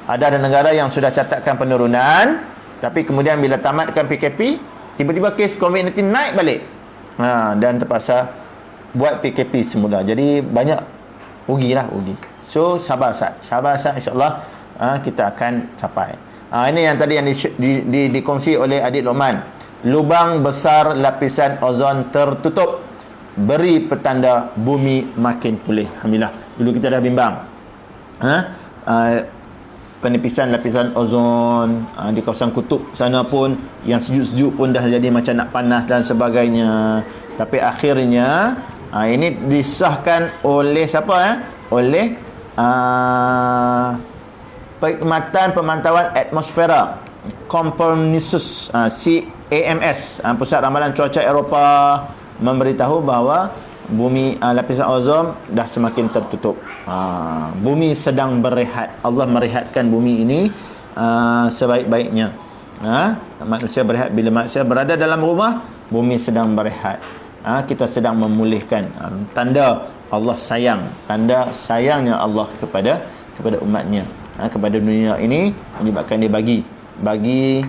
ada negara yang sudah catatkan penurunan, tapi kemudian bila tamatkan PKP, tiba-tiba kes COVID-19 naik balik. Dan terpaksa buat PKP semula. Jadi banyak rugi. So sabar Sat, insya-Allah kita akan capai. Ini yang tadi yang dikongsi oleh adik Luqman. Lubang besar lapisan ozon tertutup, beri petanda bumi makin pulih. Alhamdulillah. Dulu kita dah bimbang. Penipisan lapisan ozon di kawasan kutub sana pun, yang sejuk-sejuk pun dah jadi macam nak panas dan sebagainya. Tapi akhirnya ini disahkan oleh siapa? Oleh Perkhidmatan Pemantauan Atmosfera Copernicus, CAMS, Pusat Ramalan Cuaca Eropah, memberitahu bahawa bumi, lapisan ozon dah semakin tertutup. Bumi sedang berehat. Allah merehatkan bumi ini sebaik-baiknya. Manusia berehat bila manusia berada dalam rumah, bumi sedang berehat. Kita sedang memulihkan. Tanda Allah sayang, tanda sayangnya Allah kepada umatnya, kepada dunia ini, menyebabkan dia bagi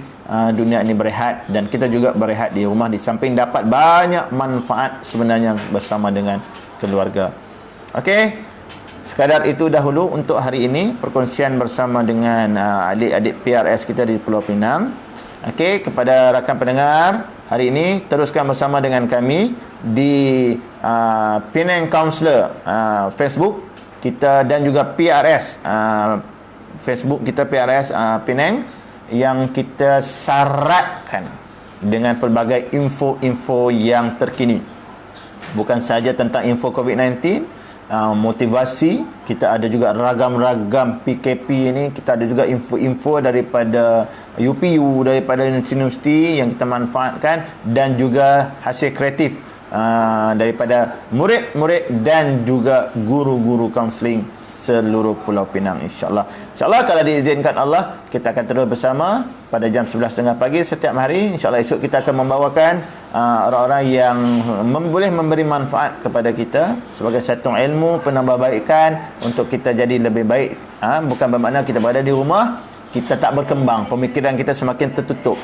dunia ini berehat, dan kita juga berehat di rumah, di samping dapat banyak manfaat sebenarnya bersama dengan keluarga. Okey, sekadar itu dahulu untuk hari ini, perkongsian bersama dengan adik-adik PRS kita di Pulau Pinang. Okey, kepada rakan pendengar, hari ini teruskan bersama dengan kami di Penang Counsellor Facebook kita, dan juga PRS Facebook kita PRS Penang, yang kita syaratkan dengan pelbagai info-info yang terkini. Bukan saja tentang info COVID-19, motivasi, kita ada juga ragam-ragam PKP ini, kita ada juga info-info daripada UPU, daripada universiti yang kita manfaatkan, dan juga hasil kreatif daripada murid-murid dan juga guru-guru kaunseling seluruh Pulau Pinang, insya-Allah. Insya-Allah kalau diizinkan Allah, kita akan terus bersama pada jam 11.30 pagi setiap hari. Insya-Allah esok kita akan membawakan orang-orang yang boleh memberi manfaat kepada kita sebagai satu ilmu penambahbaikan untuk kita jadi lebih baik. Bukan bermakna kita berada di rumah kita tak berkembang, pemikiran kita semakin tertutup,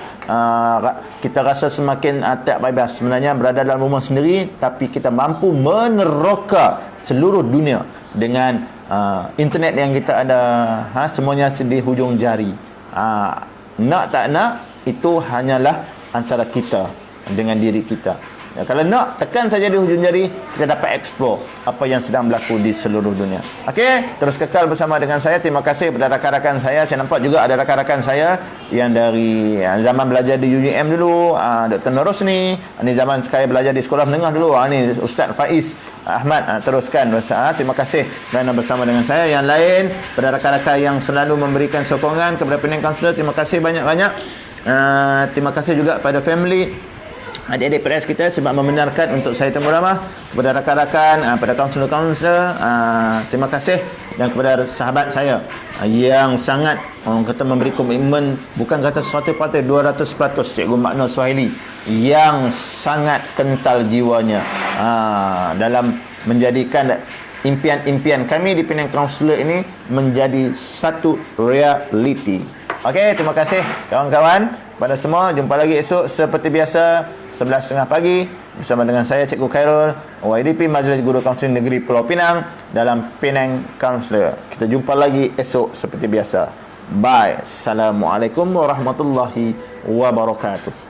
kita rasa semakin tak bebas. Sebenarnya berada dalam rumah sendiri, tapi kita mampu meneroka seluruh dunia dengan internet yang kita ada, semuanya di hujung jari. Nak tak nak, itu hanyalah antara kita dengan diri kita. Kalau nak, tekan saja di hujung jari, kita dapat explore apa yang sedang berlaku di seluruh dunia. Okey, terus kekal bersama dengan saya. Terima kasih kepada rakan-rakan saya. Saya nampak juga ada rakan-rakan saya yang dari zaman belajar di UGM dulu, Dr. Norus ni. Ini zaman saya belajar di sekolah menengah dulu. Ini Ustaz Faiz Ahmad. Teruskan. Terima kasih kerana bersama dengan saya. Yang lain, pada rakan-rakan yang selalu memberikan sokongan kepada Penang Counsellor, terima kasih banyak-banyak. Terima kasih juga pada family adik-adik PRS kita sebab membenarkan untuk saya temu ramah. Kepada rakan-rakan, pada kaunselor-kaunselor, terima kasih. Dan kepada sahabat saya yang sangat orang kata memberi komitmen, bukan kata 100%, 200%, Cikgu Makno Suhaili, yang sangat kental jiwanya dalam menjadikan impian-impian kami di Penang Counsellor ini menjadi satu realiti. Okey, terima kasih kawan-kawan pada semua. Jumpa lagi esok seperti biasa 11.30 pagi bersama dengan saya Cikgu Khairul, YDP Majlis Guru Kaunseling Negeri Pulau Pinang dalam Penang Counsellor. Kita jumpa lagi esok seperti biasa. Bye. Assalamualaikum warahmatullahi wabarakatuh.